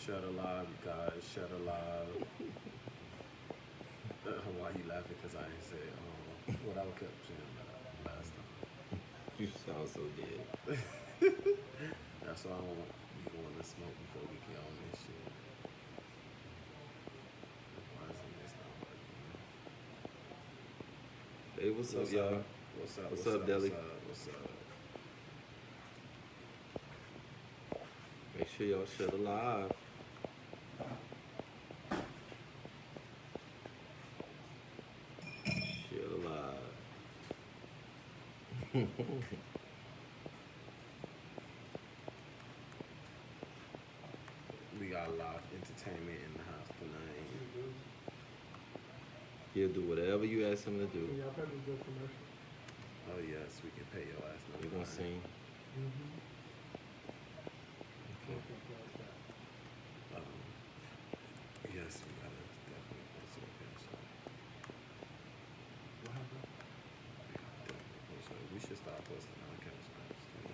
Shut alive, you guys. Shut alive. Why you laughing? Because I ain't say what I kept saying last You sound so dead. time. That's why I want you want to smoke before we get on this shit. Why isn't this not working? Hey, what's up, y'all? What's up? What's up, Deli? What's up? Make sure y'all shut alive. Shut alive. We got live entertainment in the house tonight. He'll do whatever you ask him to do. Yeah, I probably do a commercial. Oh yes, we can pay your ass. We gonna sing. Mm-hmm. Okay. Yes, we gotta definitely post it again. So What happened? definitely post it. We should start posting our cash apps too.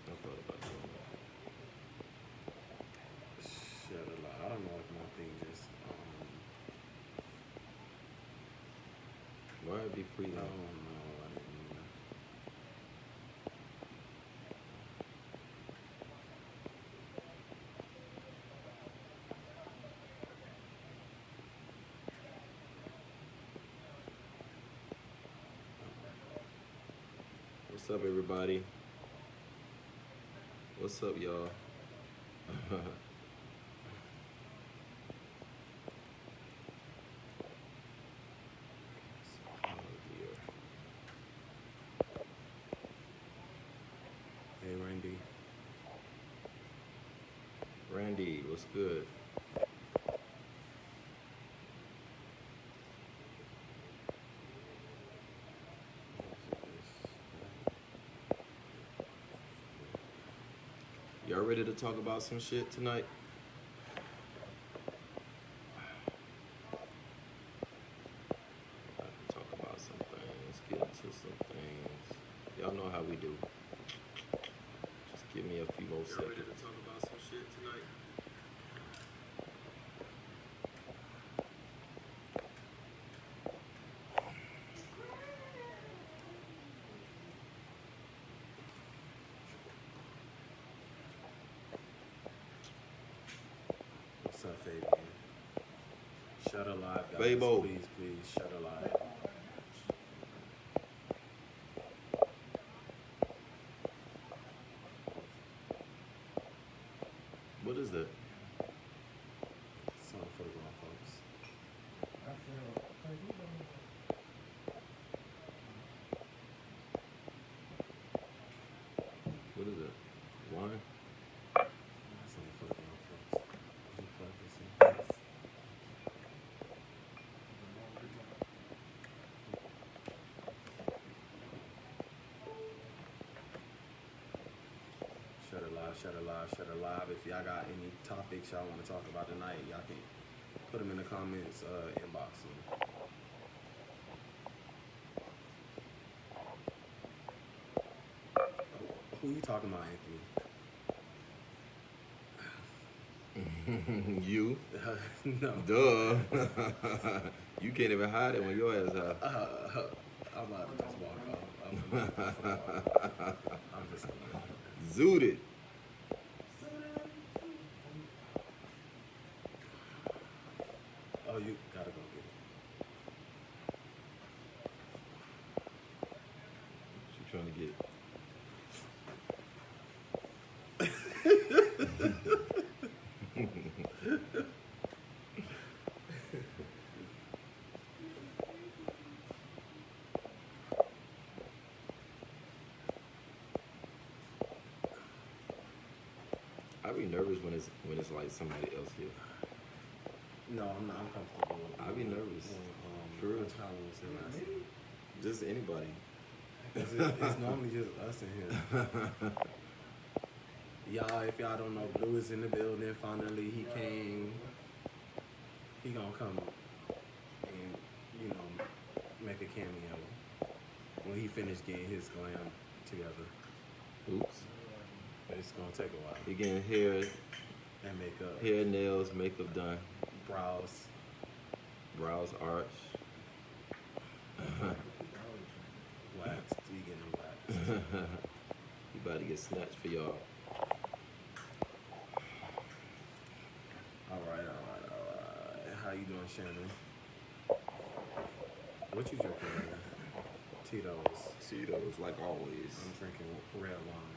I thought about doing that. Shut a lot. I don't know if my thing just Why it be free I though? don't know. I didn't know. What's up, everybody? What's up, y'all? Oh dear. Hey Randy. Randy, what's good? Y'all ready to talk about some shit tonight? I can talk about some things, get into some things. Y'all know how we do. Just give me a few more seconds. Y'all ready to talk about some shit tonight? What's up, Fabian? Shut alive, guys. Fabo. Please, shut alive. What is that? Something for the grown folks. I feel like you don't know. What is it? Wine? Something for the grown folks. Did you plug this in? Shut alive, shut alive, shut alive. If y'all got any topics y'all want to talk about tonight, y'all can put them in the comments inbox. Who you talking about, Anthony? You? No. Duh. You can't even hide it when your ass out. I'm about to just walk off. I'm just gonna. Zooted. Oh, you gotta go get What you trying to get? I be nervous when it's like somebody else here. it. No, I'm not. I'm comfortable. I be nervous. For real. What time was it last night? Just anybody. It's normally just us in here. Y'all, if y'all don't know, Blue is in the building. Finally, he came. He gonna come and make a cameo. when he finished getting his glam together. Oops. It's gonna take a while. He getting hair, And makeup, hair, nails, makeup done, brows. brows arch. Waxed. He getting them waxed. He about to get snatched for y'all. All right. How you doing, Shannon? What you drinking, man? Tito's. Cheetos, like always. I'm drinking red wine.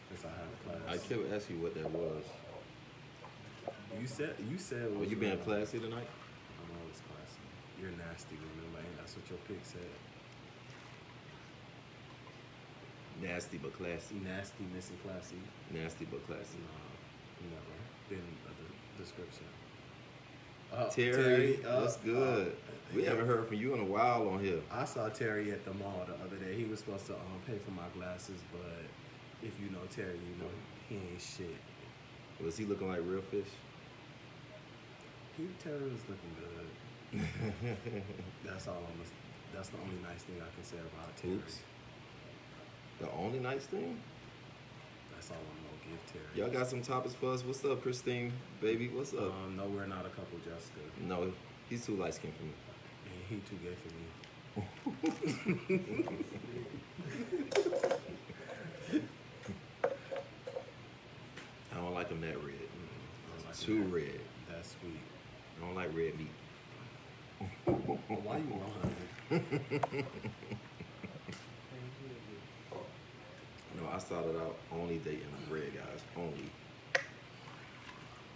Cause I have class. I kept asking you what that was. You said. It Well, was you being red wine. classy tonight? I'm always classy. You're nasty, remember? And that's what your pic said. Nasty but classy. Nasty, missing classy. Nasty but classy. Never been a description. Terry, what's good? We haven't heard from you in a while on here. I saw Terry at the mall the other day. He was supposed to pay for my glasses, but if you know Terry, you know he ain't shit. Was he looking like real fish? Terry was looking good. That's all. That's the only nice thing I can say about Terry. Oops. The only nice thing? That's all I'm gonna give Terry. Y'all got some topics for us? What's up, Christine? Baby, what's up? No, we're not a couple, Jessica. No, he's too light skinned for me. And he too gay for me. I don't like him that red. I don't like Too that. red. That's sweet. I don't like red meat. Why you lying? No, I started out only dating red guys. Only.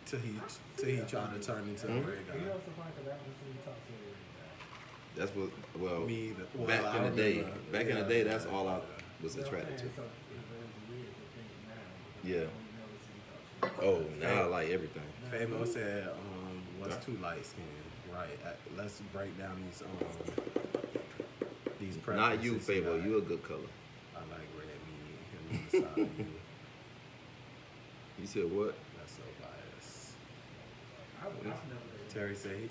Till he tried to turn into a red You guy. know what's the point of that until you talk to a That's what, well, Me either. Well, back I in the day. remember- Back in the yeah, day, that's yeah, all I yeah. was attracted to. Yeah. Yeah. Oh, now I like everything. Fabo said, what's too light skinned? Right. Let's break down these preferences. Not you, Fabo. You a good color. I like red meat. Him on the side of you. You said what? That's so biased. Terry said,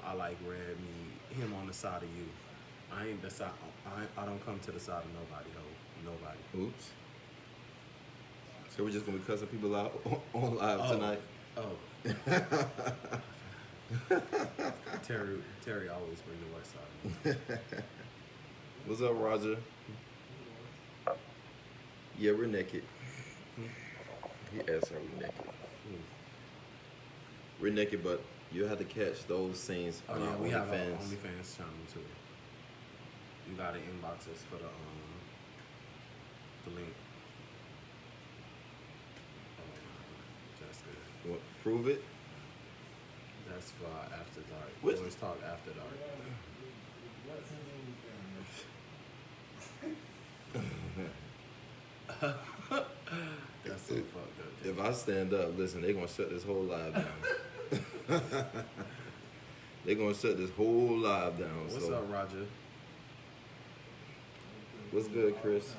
I like red meat. Him on the side of you. I ain't the side. I don't come to the side of nobody. Ho. Nobody. Oops. So we're just gonna be cussing people out on live tonight. Oh. Terry always bring the west side of me. What's up, Roger? Yeah, we're naked. He asked, are we naked? We're naked, but you have to catch those scenes Oh on yeah, our we have our OnlyFans. OnlyFans channel too. You gotta inbox us for the link. Just good. What, prove it? That's for our after dark. What? Boys talk after dark. That's so fucked up. If I stand up, listen, they're gonna shut this whole live down. They're gonna shut this whole live down. What's so. up, Roger? What's good, Chris?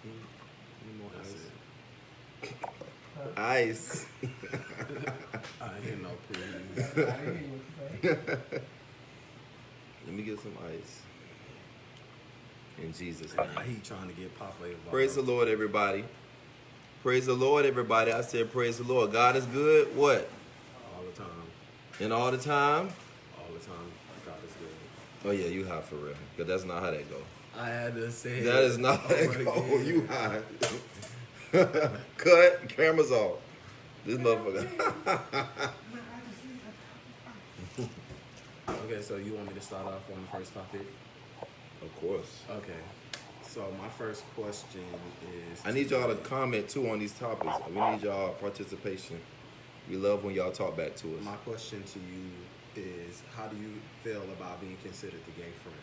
Need more ice? Ice. I ain't hear no please. Let me get some ice. In Jesus' name. He trying to get Papa involved. Praise the Lord, everybody. Praise the Lord, everybody. I said, praise the Lord. God is good. What? All the time. And all the time? All the time. God is good. Oh, yeah, you high for real. Because that's not how that go. I had to say That is not how that over go. again. You high. Cut. Cameras off. This motherfucker. Okay, so you want me to start off on the first topic? Of course. Okay. So my first question is... I need y'all to comment, too, on these topics. We need y'all participation. We love when y'all talk back to us. My question to you is, how do you feel about being considered the gay friend?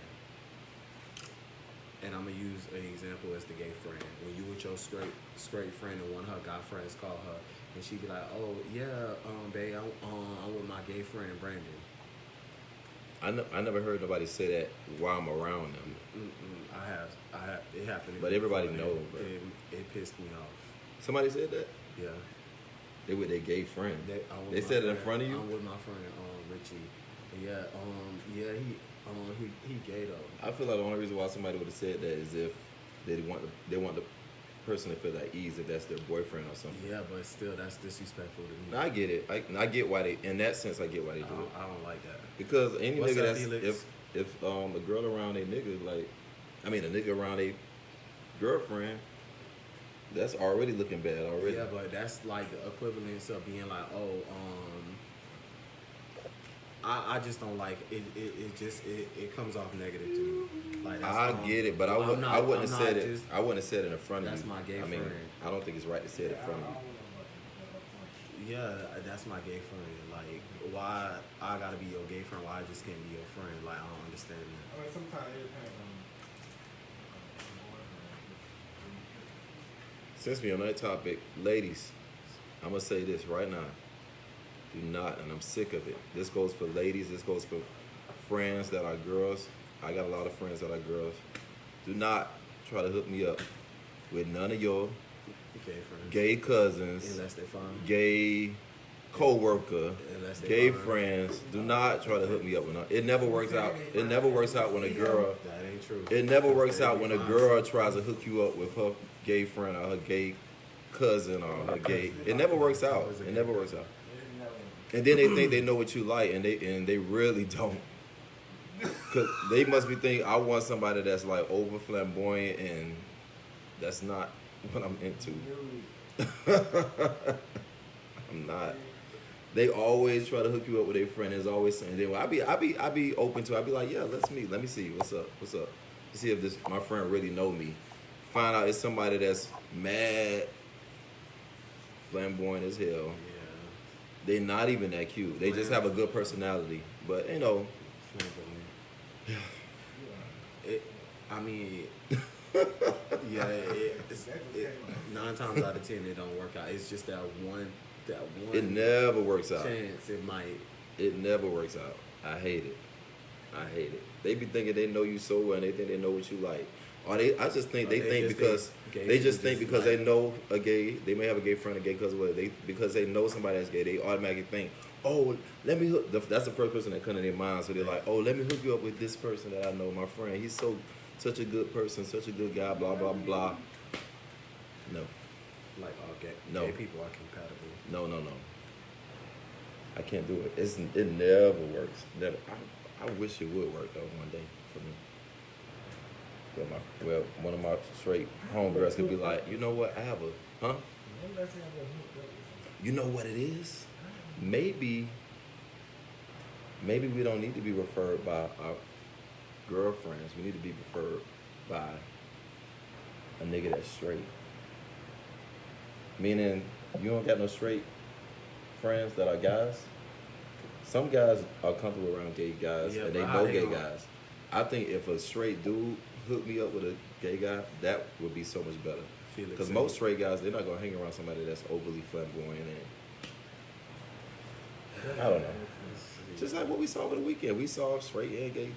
And I'm going to use an example as the gay friend. When you with your straight friend and one of her guy friends call her, and she be like, oh, yeah, babe, I'm with my gay friend, Brandon. I never heard nobody say that while I'm around them. I have. It happened. But everybody before, knows, and bro. It pissed me off. Somebody said that? Yeah. They with their gay friend. I'm with They my said it in friend- front of you? I'm with my friend, Ritchy, He gay though. I feel like the only reason why somebody would have said that is if they want the person to feel at ease if that's their boyfriend or something. Yeah, but still, that's disrespectful to me. No, I get it. I get why they, in that sense, I get why they do it. I don't like that. Because any What's nigga up, that's Felix? if a girl around a nigga like, I mean a nigga around a girlfriend, that's already looking bad already. Yeah, but that's like the equivalence of being like, I just don't like it. It comes off negative to me. Like that's, I get it, but I wouldn't have said it. Just, I wouldn't have said it in front of you. That's my gay I mean, friend. I don't think it's right to say it in front of you. Yeah, that's my gay friend. Like, why I gotta be your gay friend? Why I just can't be your friend? Like, I don't understand that. I mean, sometimes it depends on. Since we're on that topic, ladies, I'm gonna say this right now. Do not, and I'm sick of it. This goes for ladies. This goes for friends that are girls. I got a lot of friends that are girls. Do not try to hook me up with none of your Gay friends. gay cousins, Unless they fine. gay co-worker, Unless they gay fine. friends. Do not try to hook me up with none. It never works out. It never works out when a girl. That ain't true. It never works They out be when a fine. girl tries to hook you up with her gay friend or her gay cousin or her gay. It never works out. It never works out. And then they think they know what you like, and they really don't. Cause they must be thinking I want somebody that's like over flamboyant, and that's not what I'm into. I'm not. They always try to hook you up with a friend. There's always something. Then I be open to. I be like, yeah, let's meet. Let me see what's up. See if this my friend really know me. Find out it's somebody that's mad, flamboyant as hell. Yeah. They're not even that cute. They just have a good personality. But you know, I mean, yeah. It's 9 times out of 10 it don't work out. It's just that one it never works out. chance it might. It never works out. I hate it. They be thinking they know you so well, and they think they know what you like. Or I just think they think because they know a gay, they may have a gay friend, a gay cousin, whatever. Because they know somebody that's gay, they automatically think, oh, let me hook. That's the first person that comes to their mind. So they're like, oh, let me hook you up with this person that I know, my friend. He's such a good person, such a good guy, blah blah blah. No, Like all gay people are compatible. no. I can't do it. It never works. Never. I wish it would work though one day for me. Well, one of my straight homegirls could be like, you know what, I have a, huh? You know what it is? Maybe we don't need to be referred by our girlfriends. We need to be referred by a nigga that's straight. Meaning, you don't got no straight friends that are guys. Some guys are comfortable around gay guys, and they know gay guys. I think if a straight dude hooked me up with a gay guy, that would be so much better. Because most straight guys, they're not gonna hang around somebody that's overly flamboyant and I don't know. Just like what we saw over the weekend, we saw straight and gay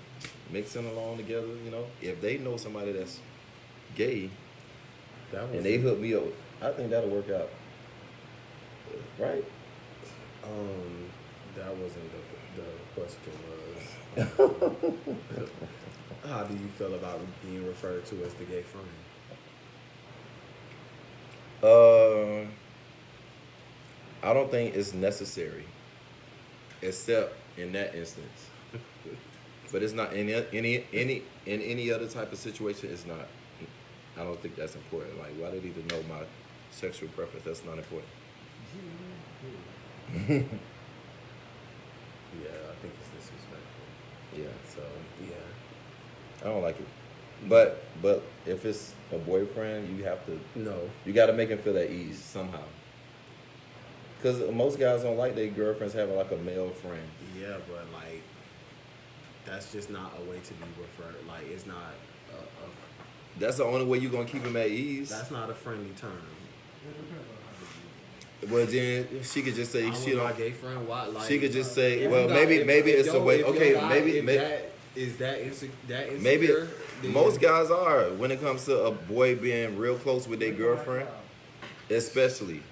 mixing along together. You know, if they know somebody that's gay and they hook me up, I think that'll work out. Right? That wasn't the question. Was how do you feel about being referred to as the gay friend? I don't think it's necessary, except in that instance. But it's not in any other type of situation. It's not. I don't think that's important. Like, why do they need to know my sexual preference? That's not important. Yeah, I think it's disrespectful. Yeah. So yeah. I don't like it. But if it's a boyfriend, you have to. No. You got to make him feel at ease somehow. Because most guys don't like their girlfriends having like a male friend. Yeah, but like, that's just not a way to be referred. Like, it's not That's the only way you're gonna keep him at ease. that's not a friendly term. Well, then she could just say I she want my don't. gay friend. Why? Like, She could just say, if well, you got- maybe if it's a way. if your Okay, guy- maybe if that is that insecure. maybe then most guys are when it comes to a boy being real close with their girlfriend, especially.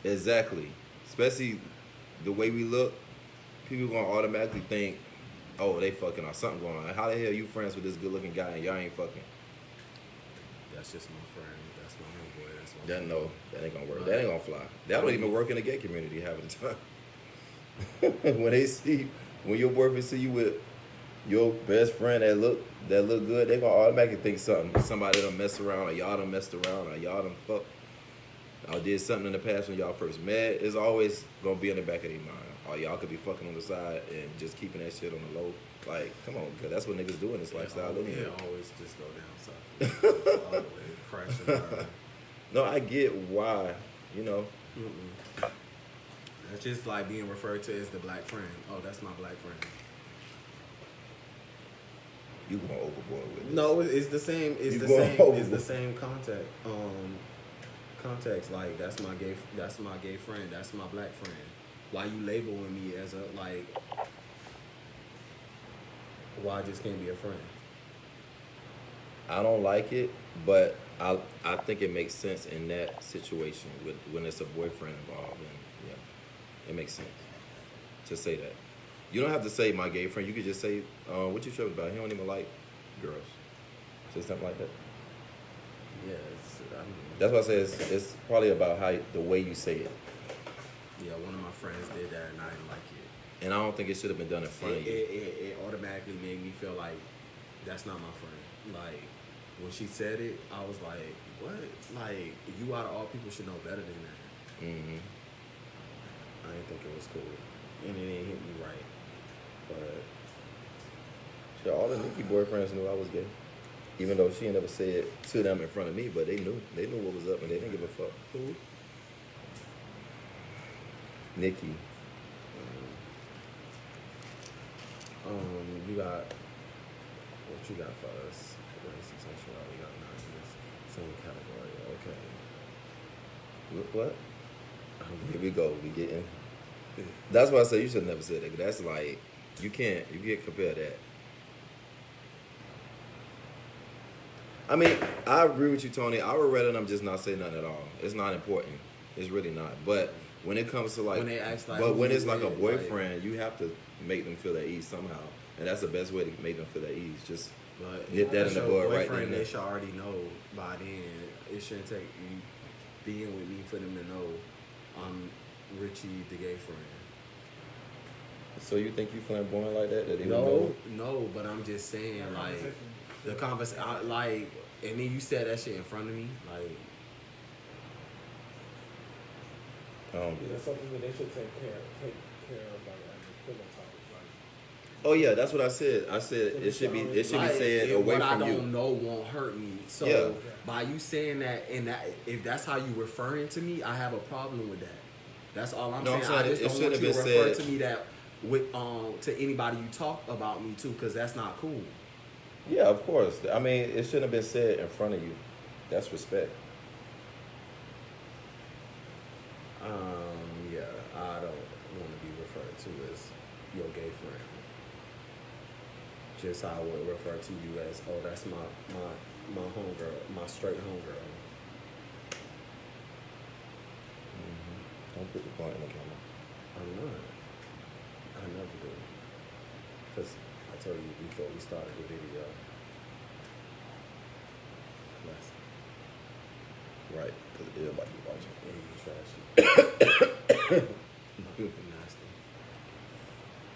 Exactly. Especially the way we look, people gonna automatically think, oh, they fucking or something going on. How the hell you friends with this good looking guy and y'all ain't fucking? That's just my friend. That's my homeboy. That's my That no, that ain't gonna work. Right. That ain't gonna fly. That don't even work in the gay community half of the time. When your boyfriend see you with your best friend that look good, they gonna automatically think somebody done mess around, or y'all done messed around, or y'all done fucked, or did something in the past when y'all first met. It's always gonna be in the back of their mind. Or y'all could be fucking on the side and just keeping that shit on the low. Like, come on, cause that's what niggas do in this lifestyle. Yeah, always just go down south. Always crash and burn. No, I get why, you know. Mm-mm. That's just like being referred to as the black friend. Oh, that's my black friend. You going overboard with this. No, it's the same. It's You the going same. It's overboard. the same context. Context. Like that's my gay. That's my gay friend. That's my black friend. Why you labeling me as a like? Why I just can't be a friend? I don't like it, but I think it makes sense in that situation with when it's a boyfriend involved, and yeah, it makes sense to say that. You don't have to say my gay friend. You could just say, what you tripping about? He don't even like girls. Say something like that. Yeah, That's why I say it's probably about the way you say it. Yeah, one of my friends did that, and I didn't like it. And I don't think it should have been done in front of you. It automatically made me feel like that's not my friend. Like when she said it, I was like, "What? Like you out of all people should know better than that." Mm-hmm. I didn't think it was cool, and it didn't hit me right. But Sure, all the Nikki boyfriends knew I was gay, even though she never said it to them in front of me. But they knew what was up, and they didn't give a fuck. who? Nikki. You got what you got for us? Race and sexuality got nine in this same category. Okay. What? Here we go. We getting. That's why I say you should never say that. That's like you can't compare that. I mean, I agree with you, Tony. I would rather them just not say nothing at all. It's not important. It's really not. But when it comes to like, When they ask, like, but who when you it's like a with, boyfriend, you have to make them feel at ease somehow, and that's the best way to make them feel at ease. Just But nip that in the bud right then. They should already know by then. It shouldn't take you being with me for them to know I'm Ritchy, the gay friend. So you think you flamboyant like that? That they would know? No, but I'm just saying, like, the conversation, like, and then you said that shit in front of me, like, I don't do that. That's something that they should take care of, like, as a pillow talk. Like, Oh yeah, that's what I said. I said it should be said away what from I you. don't know won't hurt me. So Yeah. by you saying that, and that, if that's how you referring to me, I have a problem with that. That's all I'm No, I'm saying. I saying just it don't should want have you to been refer said- to me that with to anybody you talk about me to, because that's not cool. Yeah, of course. I mean, it shouldn't have been said in front of you. That's respect. Yeah, I don't want to be referred to as your gay friend. Just how I would refer to you as, oh, that's my homegirl, my straight homegirl. Don't put the point in the camera. I'm not. I never do. Because I told you before we started the video. That's Right, because everybody be watching. you trashy. Nasty.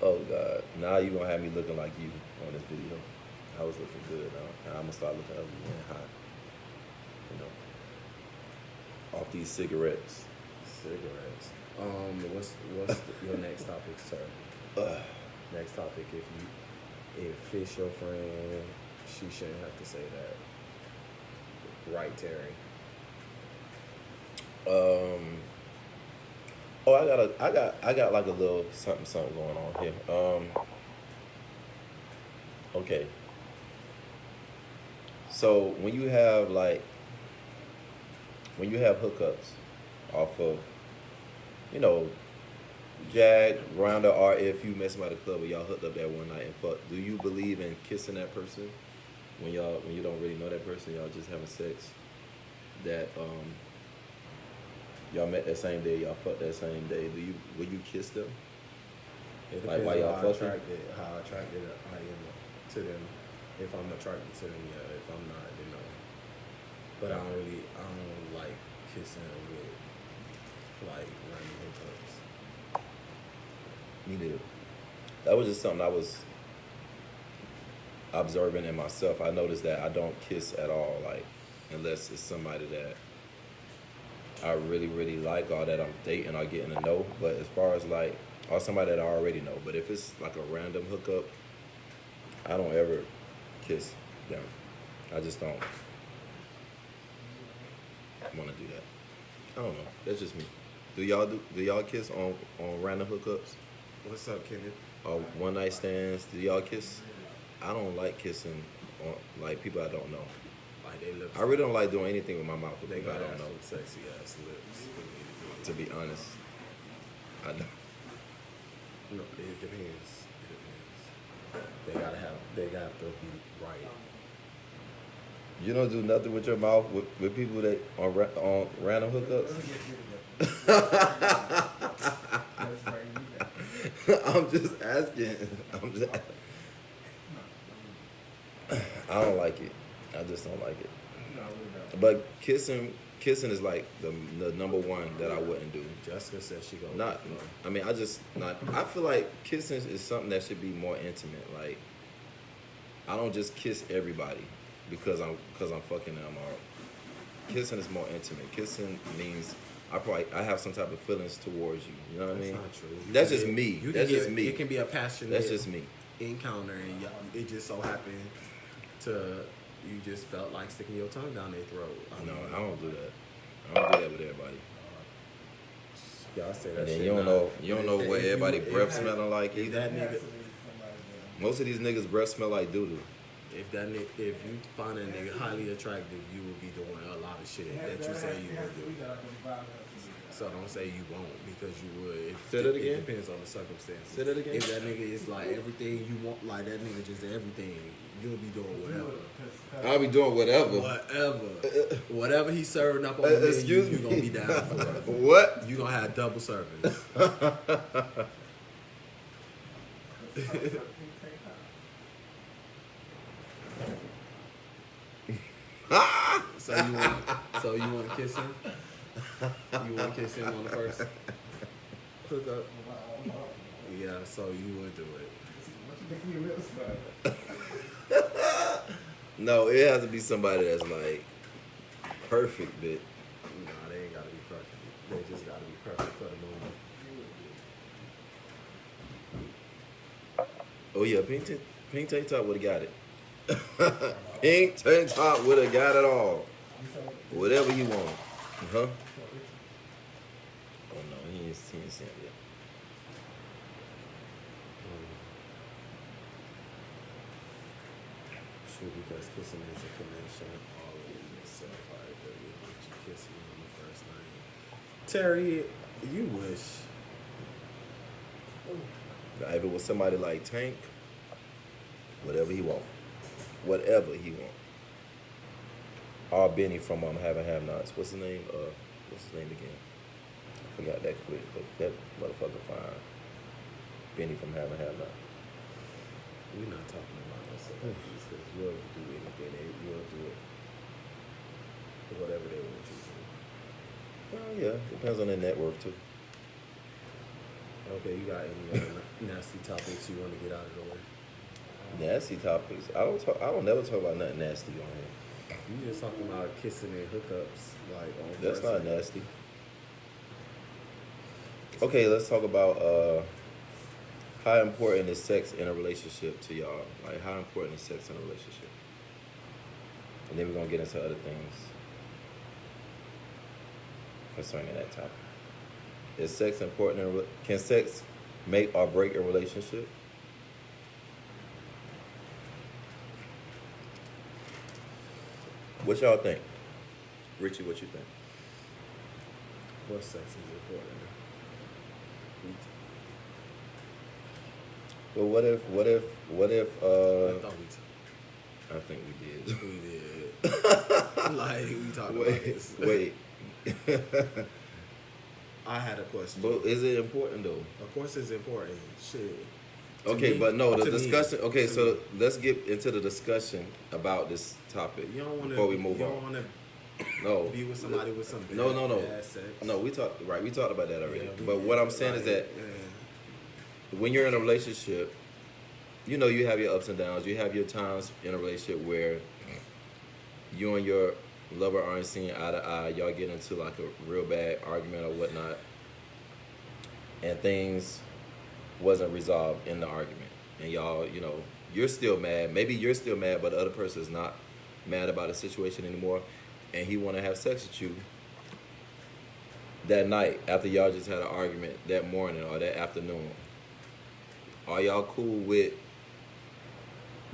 Oh God! Now you gonna have me looking like you on this video. I was looking good. Now I'm gonna start looking ugly and hot. You know, off these cigarettes. Cigarettes. What's your next topic, sir? Next topic. If it's your friend, she shouldn't have to say that. Right, Terry. I got like a little something going on here. Okay. So when you have hookups off of, you know, Jack, Rounder, or if you met somebody at the club and y'all hooked up that one night and fucked, do you believe in kissing that person when you don't really know that person, y'all just having sex? That y'all met that same day, y'all fucked that same day. Will you kiss them? It Like, depends why on y'all fucking? how attracted I am to them. If I'm attracted to them, yeah. If I'm not, then no. But I don't like kissing with like random hookups. Me neither. That was just something I was observing in myself. I noticed that I don't kiss at all, like unless it's somebody that I really, really like or that I'm dating or getting to know. But as far as like, or somebody that I already know. But if it's like a random hookup, I don't ever kiss them. I just don't want to do that. I don't know. That's just me. Do y'all kiss on random hookups? What's up, Kenneth? Or one night stands? Do y'all kiss? I don't like kissing on like people I don't know. Like they lips. I really don't like doing anything with my mouth with They people I got don't know. some sexy ass lips. To be honest, I don't. No, it depends. It depends. They got to be right. You don't do nothing with your mouth with people that on random hookups. I'm just asking. I don't like it. I just don't like it. But kissing is like the number one that I wouldn't do. Jessica said she gonna Not. I mean, I feel like kissing is something that should be more intimate. Like, I don't just kiss everybody because I'm fucking them. Or kissing is more intimate. Kissing means I have some type of feelings towards you. You know what I mean? That's not true. That's just me. That's just me. It can be a passionate. That's just me. Encounter, and it just so happened to you just felt like sticking your tongue down their throat. No, I don't do that. I don't do that with everybody. Y'all say that And then shit. you don't know what everybody breath smelling like If either. that nigga, Most of these niggas' breath smell like doo-doo. if you find a nigga highly attractive, you will be doing a lot of shit that you say you will do. So don't say you won't, because you would. Say that again? It depends on the circumstances. Say that again? If that nigga is like everything you want, like that nigga just everything, you'll be doing whatever. I'll be doing whatever. Whatever he's serving up on the menu, Excuse you me. gonna be down for it. What? You gonna have double service. So you want to kiss him? You want to kiss him on the first hookup? Yeah, so you would do it. No, it has to be somebody that's like perfect, bitch. Nah, they ain't gotta be perfect. They just gotta be perfect for the moment. Oh yeah, pink tank top would have got it. Pink tank top would have got it all. Whatever you want. Huh? Oh no, he ain't seen it yet. True, because kissing is a connection all in itself. Alright, baby, would you kiss me on the first night? Terry, you wish. Now, if it was somebody like Tank, whatever he want. Whatever he want. Or Benny from Have and Have Nots. What's his name? What's his name again? I forgot that quick, but that motherfucker fine. Benny from Have and Have Nots. We're not talking about ourselves because you'll do anything. You'll do it. Whatever they want you to do. Well, yeah, depends on their network too. Okay, you got any other nasty topics you want to get out of the way? Nasty topics. I don't never talk about nothing nasty on here. You just talking about kissing and hookups, like on That's first not night. nasty. Okay, let's talk about how important is sex in a relationship to y'all? Like, how important is sex in a relationship? And then we're gonna get into other things concerning that topic. Is sex important? Can sex make or break a relationship? What y'all think? Ritchy, what you think? What sex is important? Well, what if? I thought I think we did. we did. Like we talked about this. Wait. I had a question. But is it important though? Of course, it's important. Shit. Okay, me- but no, the to me, discussion. Okay, to so me. let's get into the discussion about this topic You don't want to. before we move You on. don't want to No, be with somebody with some bad, no. bad sex. No, we talked about that already. Yeah, but what I'm saying is that when you're in a relationship, you know you have your ups and downs. You have your times in a relationship where you and your lover aren't seeing eye to eye. Y'all get into like a real bad argument or whatnot, and things wasn't resolved in the argument. And y'all, you know, you're still mad. Maybe you're still mad, but the other person is not mad about the situation anymore, and he want to have sex with you that night after y'all just had an argument that morning or that afternoon. Are y'all cool with?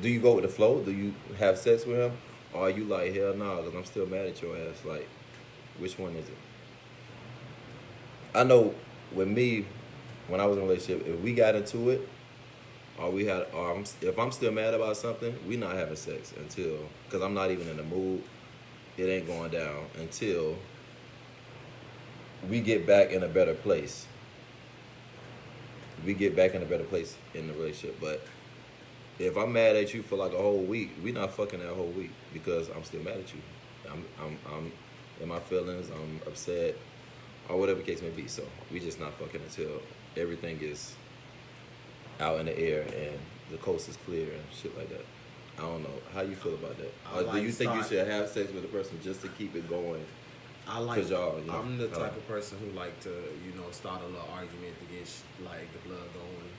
Do you go with the flow? Do you have sex with him? Or are you like, hell no, because I'm still mad at your ass? Like, which one is it? I know with me, when I was in a relationship, if we got into it, if I'm still mad about something, we not having sex until, because I'm not even in the mood. It ain't going down until we get back in a better place. We get back in a better place in the relationship. But if I'm mad at you for like a whole week, we not fucking that whole week because I'm still mad at you. I'm in my feelings. I'm upset, or whatever the case may be. So we just not fucking until everything is out in the air and the coast is clear and shit like that. I don't know. How you feel about that? Or do you think you should have sex with a person just to keep it going? I like. Y'all, you know, I'm the type of person who like to, start a little argument to get like the blood going,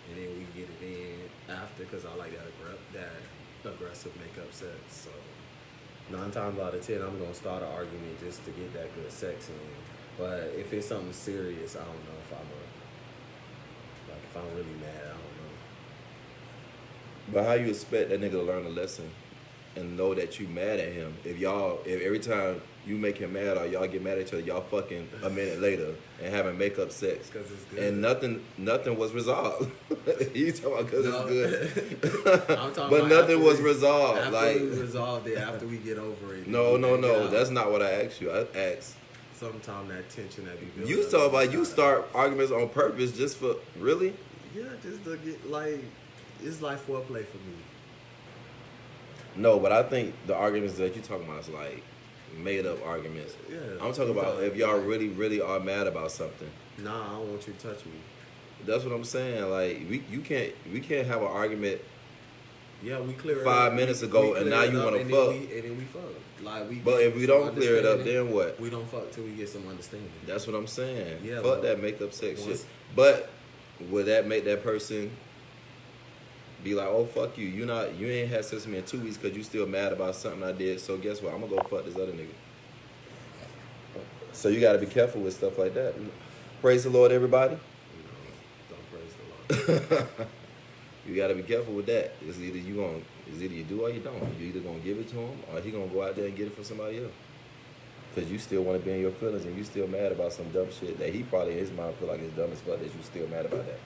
and then we get it in after because I like that aggressive makeup sex. So 9 times out of 10, I'm gonna start an argument just to get that good sex in. But if it's something serious, I don't know if I'm really mad. I don't know. But how you expect that nigga to learn a lesson and know that you mad at him if every time you make him mad or y'all get mad at each other, y'all fucking a minute later and having makeup sex, Because it's good. and nothing was resolved. You talking about because it's good, I'm talking but about nothing was we- resolved. After Like we resolved it, after we get over it. no, Yeah. that's not what I asked you. I asked Sometimes that tension that be built you up, talking about it's you not- start arguments on purpose just for really. Yeah, just to get like it's like foreplay for me. No, but I think the arguments that you talking about is like made up arguments. Yeah, I'm talking about if y'all really, really are mad about something. Nah, I don't want you to touch me. That's what I'm saying. Like we can't have an argument. Yeah, we clear it 5 up. minutes We ago, clear and now it you up, wanna and fuck. and then we fuck. Like we. But get if we some don't clear it up, understanding, then what? We don't fuck till we get some understanding. That's what I'm saying. Yeah, Fuck but that makeup sex once- shit. But would that make that person be like, oh fuck you, you ain't had sex with me in 2 weeks because you still mad about something I did. So guess what? I'm gonna go fuck this other nigga. So you gotta be careful with stuff like that. Praise the Lord, everybody. Don't praise the Lord. You gotta be careful with that. It's either you do or you don't. You either gonna give it to him or he gonna go out there and get it from somebody else. Cause you still want to be in your feelings and you still mad about some dumb shit that he probably in his mind feel like it's dumb as fuck that you still mad about that.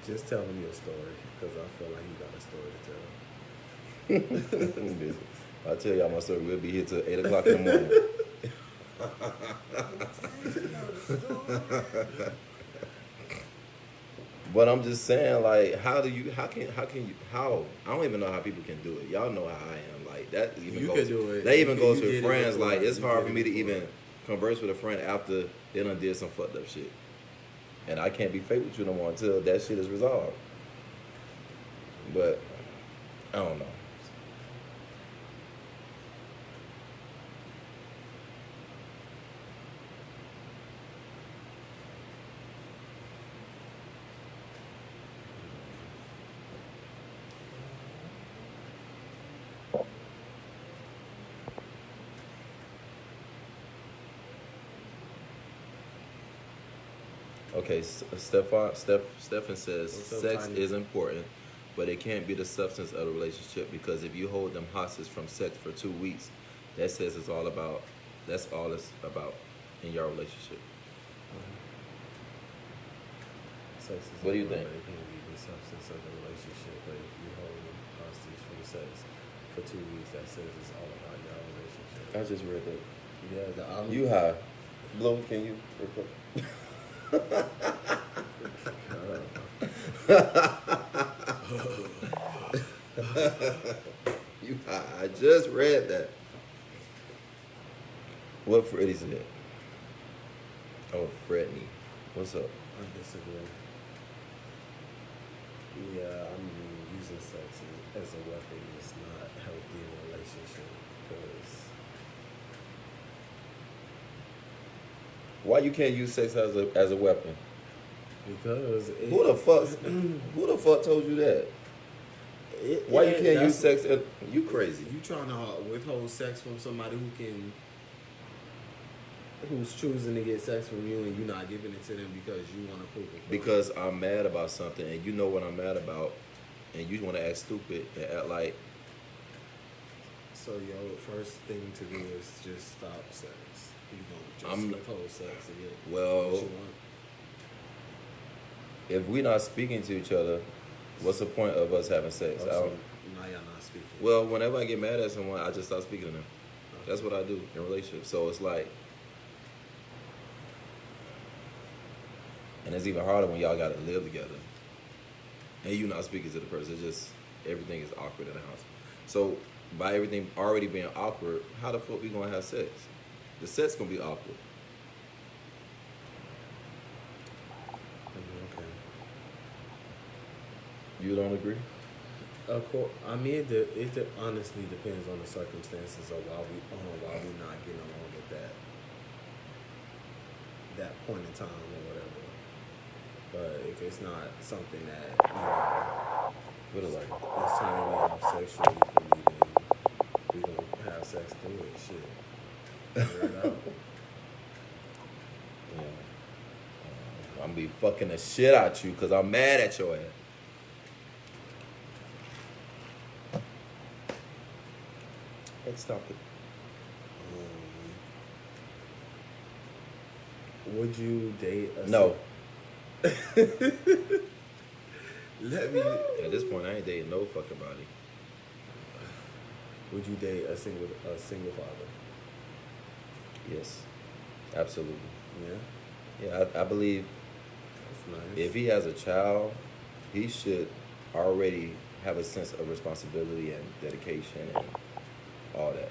Just tell me your story, because I feel like you got a story to tell. I'll tell y'all my story. We'll be here till 8 o'clock in the morning. But I'm just saying, like, how can you, I don't even know how people can do it. Y'all know how I am. Like, that even You goes, can do it. that even You goes did with it friends. before. Like, it's You hard did for it me to before. even converse with a friend after they done did some fucked up shit. And I can't be fake with you no more until that shit is resolved. But, I don't know. Okay, Stefan says What's up, sex Tiny? is important, but it can't be the substance of the relationship because if you hold them hostage from sex for 2 weeks, that says that's all it's about in your relationship. Sex is What do you important, think? but it can't be the substance of the relationship. But if you hold them hostage from sex for 2 weeks, that says it's all about your relationship. I just read that. Yeah, the album. You high. Blue, can you record? You high. I just read that. What Freddie said? Oh, Freddie. What's up? I disagree. Yeah, using sex as a weapon is not healthy in a relationship because Why you can't use sex as a weapon? Who the fuck told you that? Why you can't use sex? You crazy? You trying to withhold sex from somebody who's choosing to get sex from you, and you're not giving it to them because you want to prove it? Because I'm mad about something, and you know what I'm mad about, and you want to act stupid and act like. So your first thing to do is just stop sex. You don't just withhold sex and get well, what you want. If we're not speaking to each other, what's the point of us having sex? So now y'all not speaking. Well, whenever I get mad at someone, I just stop speaking to them. That's what I do in relationships. So it's like, and it's even harder when y'all got to live together, and you not speaking to the person. It's just everything is awkward in the house. So by everything already being awkward, how the fuck we gonna have sex? The sex gonna be awkward. Okay. You don't agree? Of course, I mean it honestly depends on the circumstances of why we not getting along at that point in time or whatever. But if it's not something that What is like? it's turning me off sexually for me, then we gonna have sex through it. Shit, figure it out. I'm gonna be fucking the shit out you because I'm mad at your ass. Let's stop it. Would you date a No. Let me. At this point, I ain't dating no fucking body. Would you date a single father? Yes, absolutely. Yeah, Yeah, I believe that's nice. if he has a child, he should already have a sense of responsibility and dedication and all that.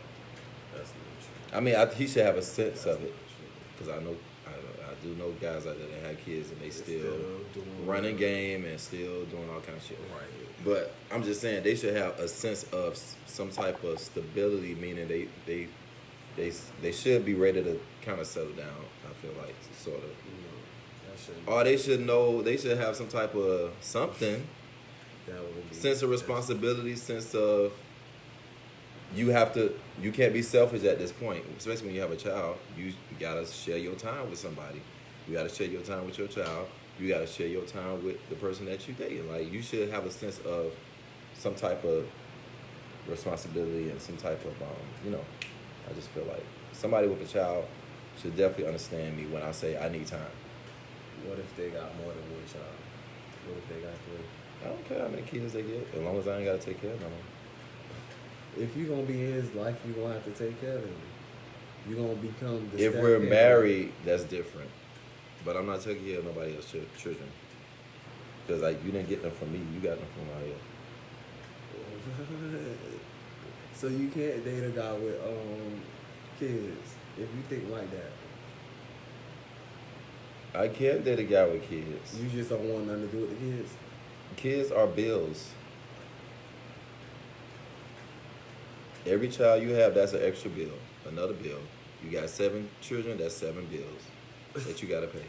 That's not true. I mean, he should have a sense of it because I do know guys out there that have kids and they still running game and still doing all kind of shit. Right. But I'm just saying they should have a sense of some type of stability, meaning they should be ready to kind of settle down. I feel like sort of. Or they should know they should have some type of something. That would be Sense of responsibility, sense of you can't be selfish at this point, especially when you have a child. You gotta share your time with somebody. You gotta share your time with your child. You gotta share your time with the person that you dating. Like you should have a sense of some type of responsibility and some type of I just feel like somebody with a child should definitely understand me when I say I need time. What if they got more than one child? What if they got 3? I don't care how many kids they get, as long as I ain't gotta take care of them. If you're gonna be in his life, you're gonna have to take care of him. You're gonna become the If we're married, that's different. But I'm not taking care of nobody else's children. Because you didn't get them from me, you got them from somebody else. So you can't date a guy with kids if you think like that. I can't date a guy with kids. You just don't want nothing to do with the kids? Kids are bills. Every child you have, that's an extra bill, another bill. You got 7 children, that's 7 bills that you gotta pay.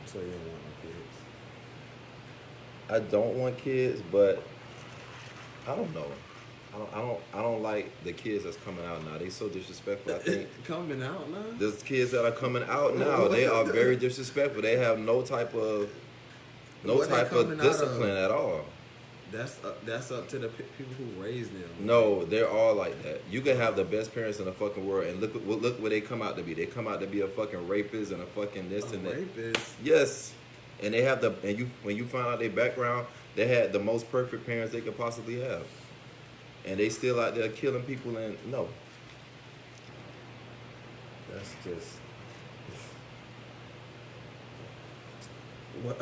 So you don't want no kids? I don't want kids, but I don't know. I don't like the kids that's coming out now. They so disrespectful. I think coming out now? there's kids that are coming out now. They are very disrespectful. They have no type of discipline at all. That's up to the people who raised them. No, they're all like that. You can have the best parents in the fucking world, and look what they come out to be. They come out to be a fucking rapist and a fucking this and that. Rapist? Yes, and they have when you find out their background, they had the most perfect parents they could possibly have. and they still out there killing people. And no, That's just. What?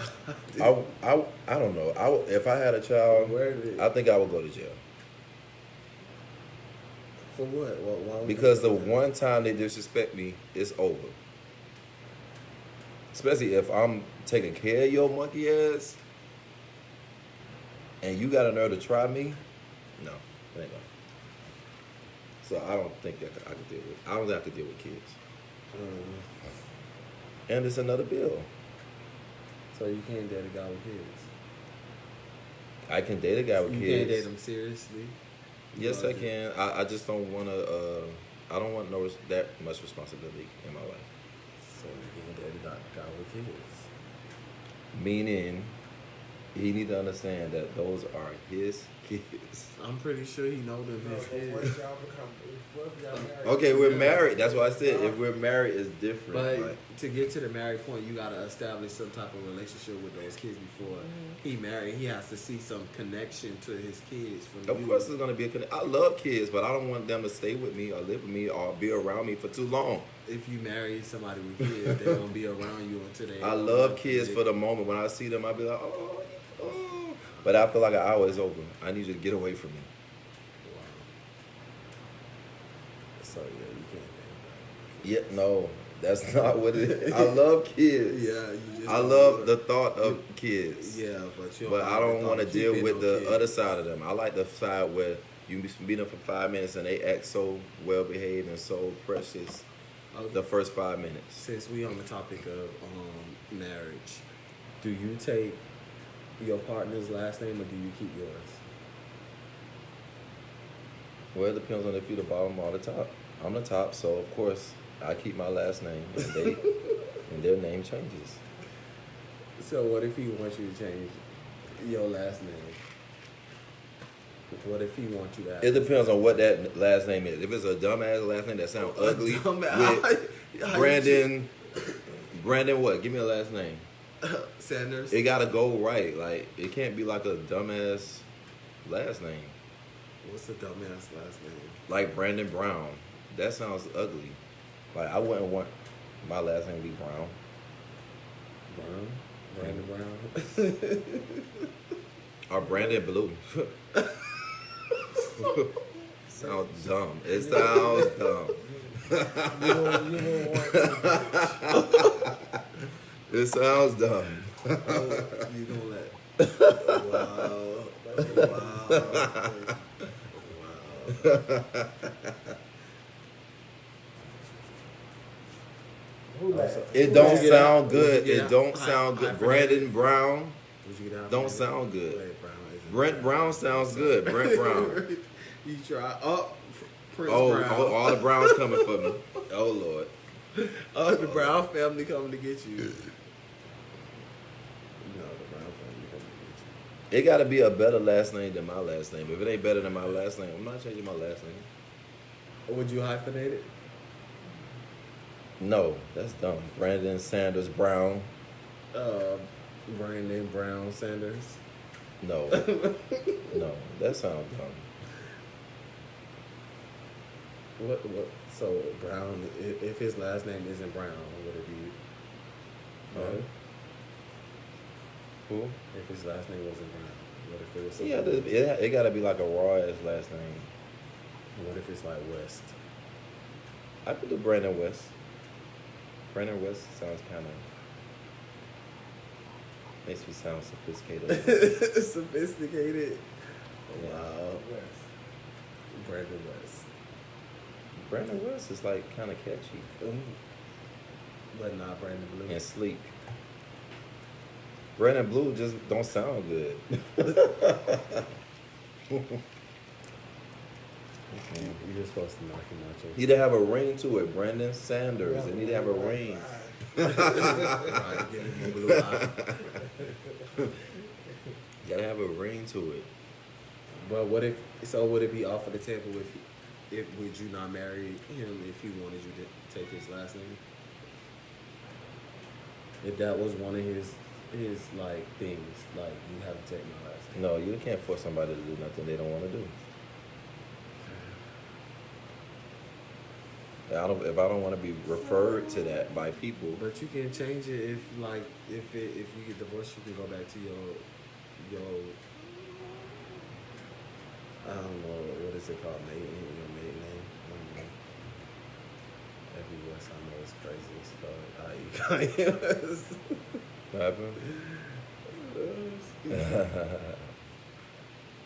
I don't know. If I had a child, I think I would go to jail. For what? Why would Because you the do that? one time they disrespect me, it's over. Especially if I'm taking care of your monkey ass, and you got a nerve to try me, no, it ain't gonna. So I don't think that I can deal with. I don't have to deal with kids. And it's another bill. So you can't date a guy with kids. I can date a guy with You kids. can't date him seriously. Yes, I can. I just don't want to. I don't want that much responsibility in my life. So you can't date a guy with kids. Meaning, he need to understand that those are his kids. I'm pretty sure he know them his What kids. y'all become? What if y'all married? Okay, we're married. That's why I said if we're married, it's different. But Like, to get to the married point, you gotta establish some type of relationship with those kids before he married. He has to see some connection to his kids from of you. course, there's gonna be a connection. I love kids, but I don't want them to stay with me or live with me or be around me for too long. If you marry somebody with kids, they're gonna be around you until they. I love kids for the moment. When I see them, I'll be like, oh. But after like an hour, it's over. I need you to get away from me. Wow. So yeah, you can't. Yeah, no, that's not what it is. I love kids. Yeah, you just. I love the thought of kids. Yeah, but you. But I don't want to deal with the kids. other side of them. I like the side where you meet them for 5 minutes and they act so well behaved and so precious. Okay. The first 5 minutes. Since we on the topic of marriage, do you take your partner's last name or do you keep yours? Well, it depends on if you're the bottom or the top. I'm the top, so of course I keep my last name, and their name changes. So what if he wants you to change your last name? What if he wants you to? It depends on what that last name is. If it's a dumbass last name that sounds ugly, with Brandon what? Give me a last name. Sanders. It gotta go right. Like it can't be like a dumbass last name. What's the dumbass last name? Like Brandon Brown. That sounds ugly. Like I wouldn't want my last name to be Brown. Brandon Brown. Or Brandon Blue. Sounds dumb. It sounds dumb. You don't want It sounds dumb. You gonna let? Wow. It don't get sound out? good. Would you It get don't out? sound High good. for Brandon Brown Would you get out? don't sound good. Wait, Brown isn't- Brent Brown sounds good. Brent Brown. You try. Oh, Prince Oh, Brown. all the Browns coming for me. Oh Lord. Oh, the Brown family coming to get you. No, the Brown family coming to get you. It got to be a better last name than my last name. If it ain't better than my last name, I'm not changing my last name. Would you hyphenate it? No, that's dumb. Brandon Sanders Brown. Brandon Brown Sanders. No. No, that sounds dumb. What? So Brown. If his last name isn't Brown, would it be? Who? If his last name wasn't Brown, what if it was? Yeah, something- it got to be like a raw ass last name. What if it's like West? I could do Brandon West. Brandon West sounds kind of makes me sound sophisticated. Sophisticated. Yeah. Wow. Brandon West. Brandon West is like kind of catchy But not Brandon Blue. and sleek. Brandon Blue just don't sound good. You're just supposed to knock him out your Need to have a ring to it. Brandon Sanders. They need to have a ring. Alright, give him a blue eye. Gotta have a ring to it. But what if? So would it be off of the table if would you not marry him if he wanted you to take his last name? If that was one of his like things, like you have to take my last name. No, you can't force somebody to do nothing they don't want to do. If I don't want to be referred to that by people. But you can change it if if you get divorced, you can go back to your I don't know what is it called, your maiden name. I don't know. Every West I know is crazy as fuck. What happened?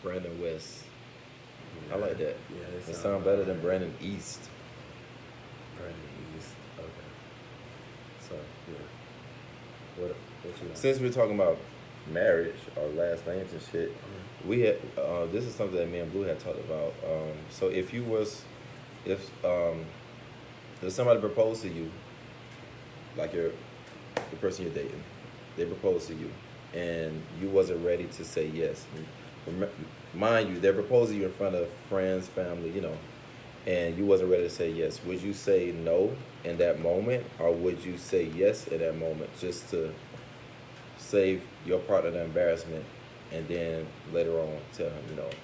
Brandon West. Yeah, I like that. Yeah, It sounds better than Brandon East. Brandon East. Okay. So yeah. What you want? Since we're talking about marriage or last names and shit, we had this is something that me and Blue had talked about. So if somebody proposed to you, like the person you're dating, they proposed to you, and you wasn't ready to say yes. Mind you, they're proposing you in front of friends, family, and you wasn't ready to say yes. Would you say no in that moment, or would you say yes in that moment just to save your partner the embarrassment, and then later on tell him,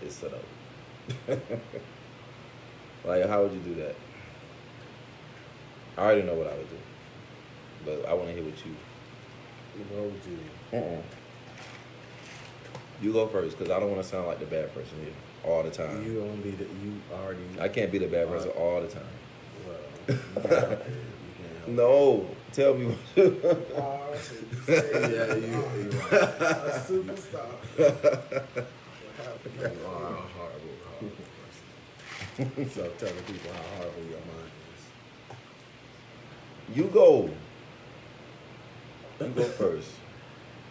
it's a no? Like, how would you do that? I already know what I would do, but I want to hear what you. What would you do? You go first, because I don't want to sound like the bad person here all the time. You don't be you already. I can't be the bad person all the time. Well, you can't help No, tell me what you. Yeah, you A superstar. are a horrible person. So telling people how horrible your mind is. You go. You go first.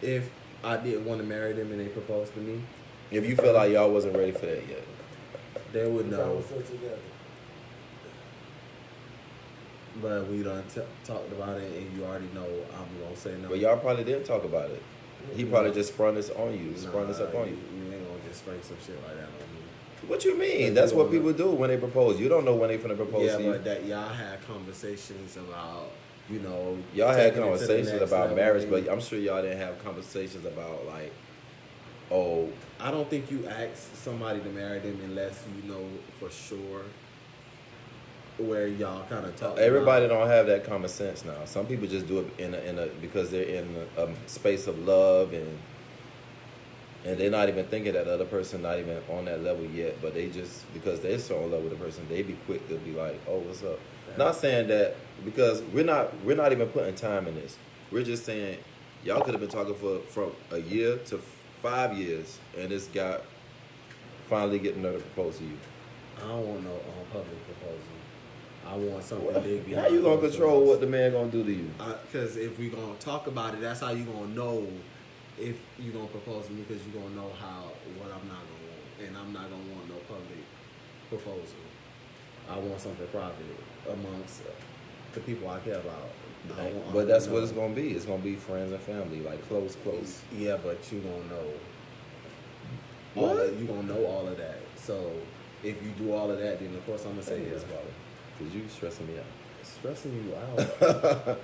If I didn't want to marry them and they proposed to me, If you feel like y'all wasn't ready for that yet. they would know. So together. But we done talked about it, and you already know I'm gonna say no. But y'all probably didn't talk about it. He probably just sprung this on you, sprung this up on you. You ain't gonna just spring some shit like that on me. What you mean? That's what people do when they propose. You don't know when they finna propose Yeah, to you. but that y'all had conversations about, Y'all had taking it to the conversations next about level. marriage, but I'm sure y'all didn't have conversations about like, oh, I don't think you ask somebody to marry them unless you know for sure where y'all kind of talk. everybody about. don't have that common sense now. Some people just do it in a because they're in a space of love and they're not even thinking that the other person not even on that level yet, but they just because they're so in love with the person, they be quick to be like, oh, what's up? Yeah. Not saying that because we're not even putting time in this. We're just saying y'all could have been talking from a year to 5 years, and this guy finally getting ready to propose to you. I don't want no public proposal. I want something big behind. How you gonna closed control doors. what the man gonna do to you? Because if we gonna talk about it, that's how you gonna know if you gonna propose to me. Because you gonna know what I'm not gonna want, and I'm not gonna want no public proposal. I want something private amongst the people I care about. But that's what it's gonna be. It's gonna be friends and family, like close. Yeah, but you gonna know. What? You gonna know all of that. So if you do all of that, then of course I'm gonna say yes. Cause you stressing me out. Stressing you out.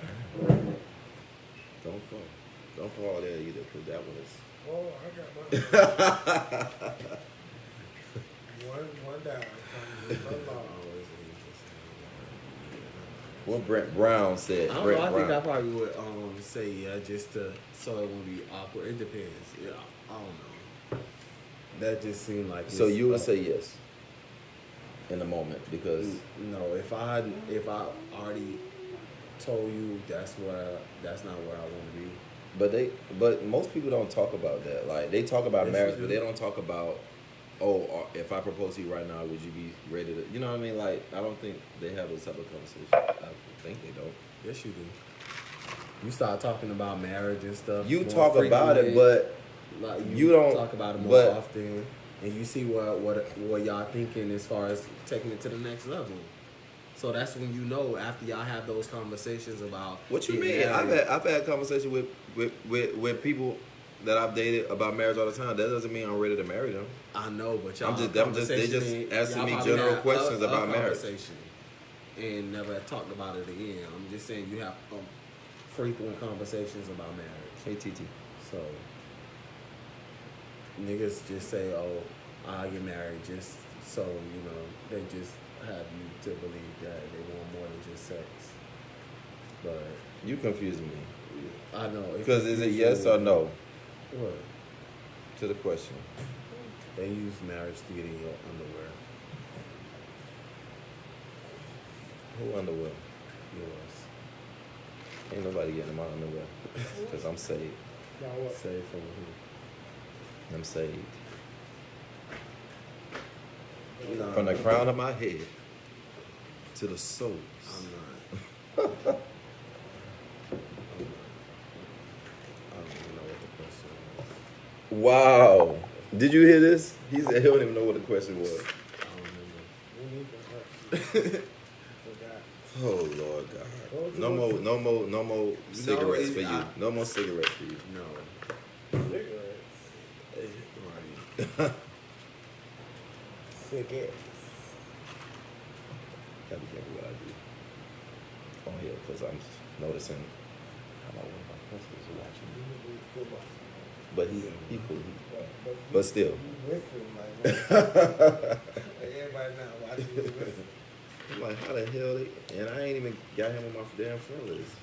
Don't fall there either, cause that one is. Oh, I got one down. One long. What Brent Brown said. I don't Brent know. I Brown. think I probably would say yeah, just so it won't be awkward. It depends. Yeah, I don't know. That just seemed like. So you would say yes in the moment because no. If I already told you that's not where I want to be. but most people don't talk about that. Like they talk about Yes, marriage, you but do. they don't talk about if I propose to you right now, would you be ready to? You know what I mean? Like I don't think they have those type of conversations. I think they don't. Yes, you do. You start talking about marriage and stuff. You more talk about it, frequently. but Like you don't talk about it more but- often, and you see what y'all thinking as far as taking it to the next level. So that's when you know after y'all have those conversations about What you getting mean? married. I've had conversations with people that I've dated about marriage all the time. That doesn't mean I'm ready to marry them. I know, but y'all they just conversation- asking y'all me probably general had questions a about marriage. conversation and never talked about it again. I'm just saying you have frequent conversations about marriage. Hey TT. So niggas just say, "Oh, I'll get married," just so they just have you to believe that they want more than just sex. But You confuse me. I know. Because is it yes or no What? to the question? They use marriage to get in your underwear. Who underwear? Yours. Ain't nobody getting in my underwear. Because I'm saved. Now what? Say from who? I'm saved. No, From the crown of my head to the soles. I'm not. I don't even know what the question was. Wow. Did you hear this? He said he don't even know what the question was. I don't remember. We need to forgot. Oh Lord God. What was No the more, no more cigarettes it- for you. I- No more cigarettes for you. No. Cigarettes. Right. Cigarettes. Gotta be careful what I do. Oh yeah, because I'm noticing how about one of my cousins are watching me. But he cool. But still. You whispering like everybody now watching you whispering. I'm like, how the hell they, and I ain't even got him on my damn friend list.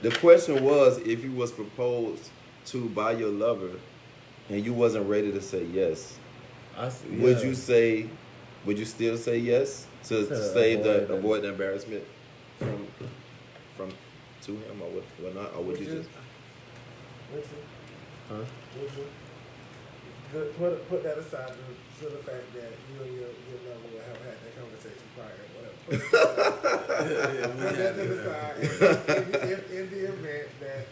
The question was if you was proposed to by your lover and you wasn't ready to say yes, would you still say yes to save avoid the embarrassment from to him or whatnot, or would you just Ritchy, Huh? Ritchy, put that aside to the fact that you and your lover will have had that conversation prior, whatever. Put that to the side. If in the event that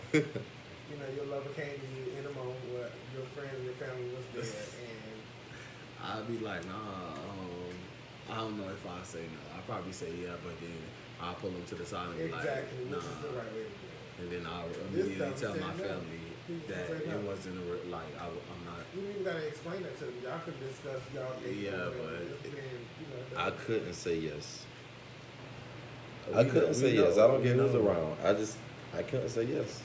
your lover came to you in a moment where your friend and your family was there, and I'd be like, nah, I don't know if I say no. I'd probably say yeah, but then I'll pull them to the side and be exactly, like, which is the nah. right way to do it. And then I'll This immediately time tell say my no. family that Say no. it wasn't I'm not. You didn't even gotta explain that to them. Y'all could discuss y'all dating Yeah, or whatever. but- Just being, I couldn't say yes. We I couldn't know- say we yes. know- I don't we care who's know. around. I couldn't say yes.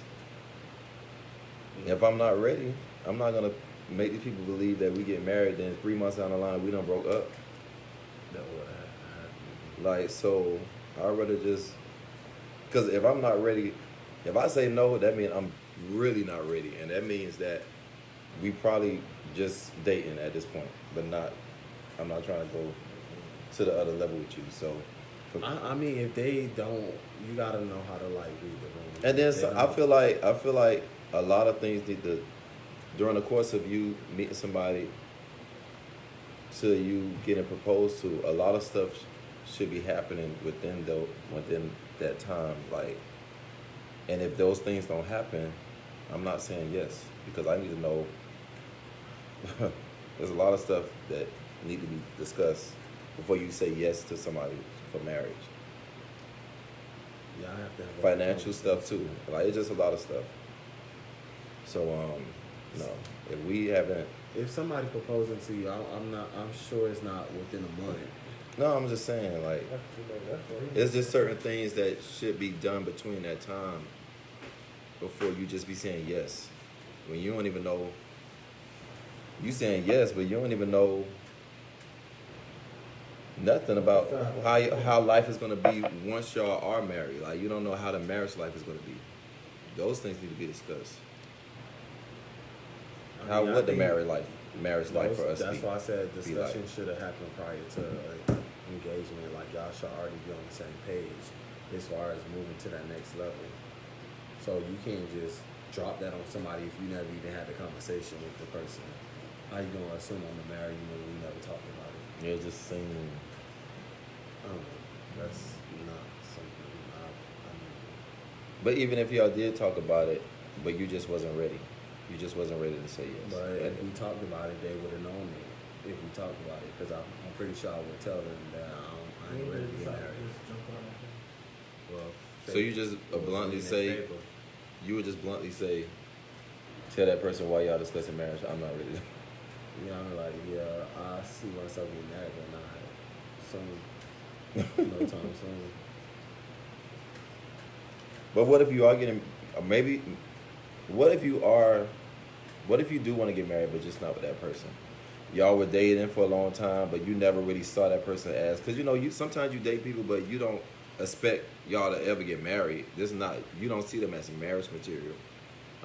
If I'm not ready, I'm not gonna make these people believe that we get married. Then 3 months down the line, we done broke up. That would happen. Like so, I'd rather just because if I'm not ready, if I say no, that means I'm really not ready, and that means that we probably just dating at this point, but not. I'm not trying to go to the other level with you. So. I mean, if they don't, you gotta know how to like read the room. And then If they so, I don't- feel like a lot of things need to, during the course of you meeting somebody, to you getting proposed to, a lot of stuff should be happening within that time. Like, and if those things don't happen, I'm not saying yes because I need to know. There's a lot of stuff that need to be discussed before you say yes to somebody for marriage. Yeah, I have to have Financial stuff too. Like it's just a lot of stuff. So no, if we haven't. If somebody proposing to you, I'm sure it's not within a month. No, I'm just saying like that's what he it's just certain things that should be done between that time before you just be saying yes. When you don't even know. You saying yes, but you don't even know nothing about how life is gonna be once y'all are married. Like you don't know how the marriage life is gonna be. Those things need to be discussed. I mean, I Would the think marriage life for us That's be? why I said be discussion like? should have happened prior to engagement. Like y'all should already be on the same page as far as moving to that next level. So you can't just drop that on somebody if you never even had the conversation with the person. How you gonna assume I'm gonna marry you when we never talked about it? Yeah, just saying. That's not something I mean. But even if y'all did talk about it, but you just wasn't ready. You just wasn't ready to say yes. But if we talked about it, they would have known it. If we talked about it, because I'm pretty sure I would tell them that I ain't ready to get married. Well, So you just bluntly say, you would just bluntly say, tell that person why y'all discussing marriage, I'm not ready. Yeah, I'm like, yeah, I see myself getting married, but not soon. No time soon. But what if you are getting, what if you do want to get married, but just not with that person? y'all were dating for a long time, but you never really saw that person as, because you sometimes you date people, but you don't expect y'all to ever get married. This is not, you don't see them as marriage material.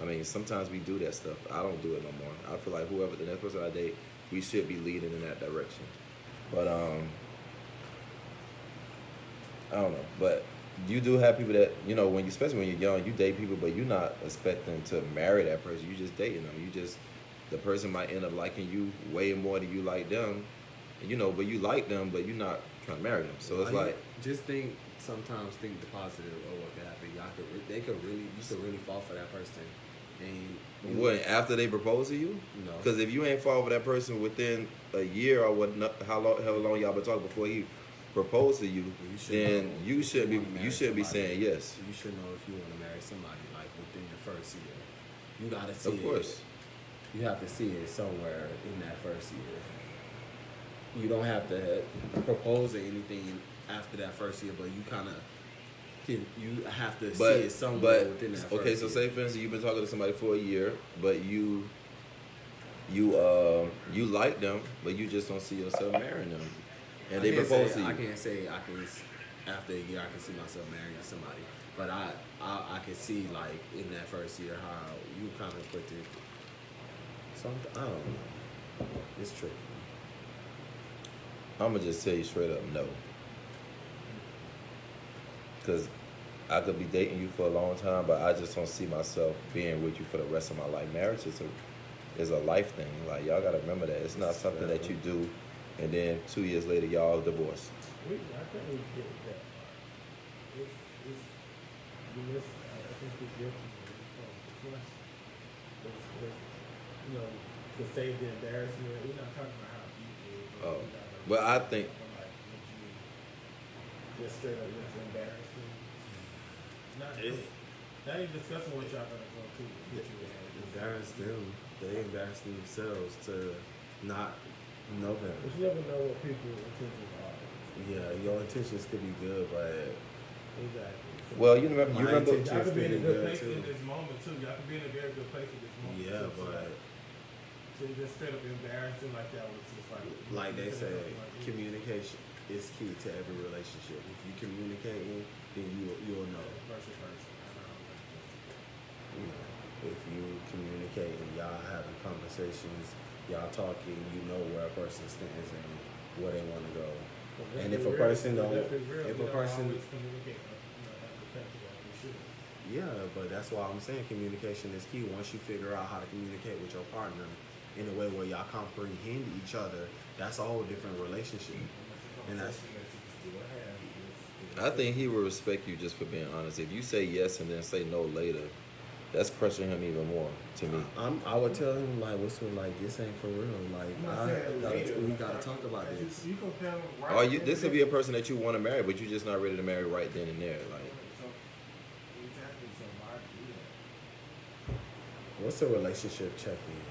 I mean, sometimes we do that stuff. I don't do it no more. I feel like whoever the next person I date, we should be leading in that direction. But I don't know. But you do have people that, when you, especially when you're young, you date people, but you're not expecting to marry that person. You just dating them. The person might end up liking you way more than you like them. But you like them, but you're not trying to marry them. So it's like, just sometimes think the positive of what could happen. You could really fall for that person. And what, after they propose to you? No. Because if you ain't fall for that person within a year or how long y'all been talking before he proposed to you, then you should be saying yes. You should know if you want to marry somebody like within the first year. You gotta see it. Of course. You have to see it somewhere in that first year. You don't have to propose or anything after that first year, but you have to see it somewhere within that first year. Okay, so say for instance you've been talking to somebody for a year, but you like them, but you just don't see yourself marrying them, and they propose to you. I can't say after a year I can see myself marrying somebody, but I can see like in that first year how you kind of put it. Something I don't know. It's tricky. I'm gonna just tell you straight up, no. Because I could be dating you for a long time, but I just don't see myself being with you for the rest of my life. Marriage is a life thing. Like, y'all gotta remember that. It's not something that you do, and then 2 years later, y'all divorce. I think we get that. I think the difference is to save the embarrassment. We're not talking about how deep it is. Oh, but I think. Just straight up just embarrassing. Not even discussing what y'all gonna go to. Embarrass them. They embarrass themselves to not know better. But you never know what people's intentions are. Yeah, your intentions could be good, but exactly. Well, you remember. Y'all could be in a good place in this moment too. Y'all could be in a very good place in this moment. Yeah, too, but so just straight up embarrassing like that was just like they say, communication is key to every relationship. If you communicating, then you'll know. If you communicating, y'all having conversations, y'all talking, you know where a person stands and where they want to go. And if a person yeah, but that's why I'm saying communication is key. Once you figure out how to communicate with your partner in a way where y'all comprehend each other, that's a whole different relationship. And that's. I think he will respect you just for being honest. If you say yes and then say no later, that's crushing him even more to me. I would tell him like, this ain't for real. Like, we gotta talk about this. This could be a person that you want to marry, but you're just not ready to marry right then and there. Like, what's a relationship check-in?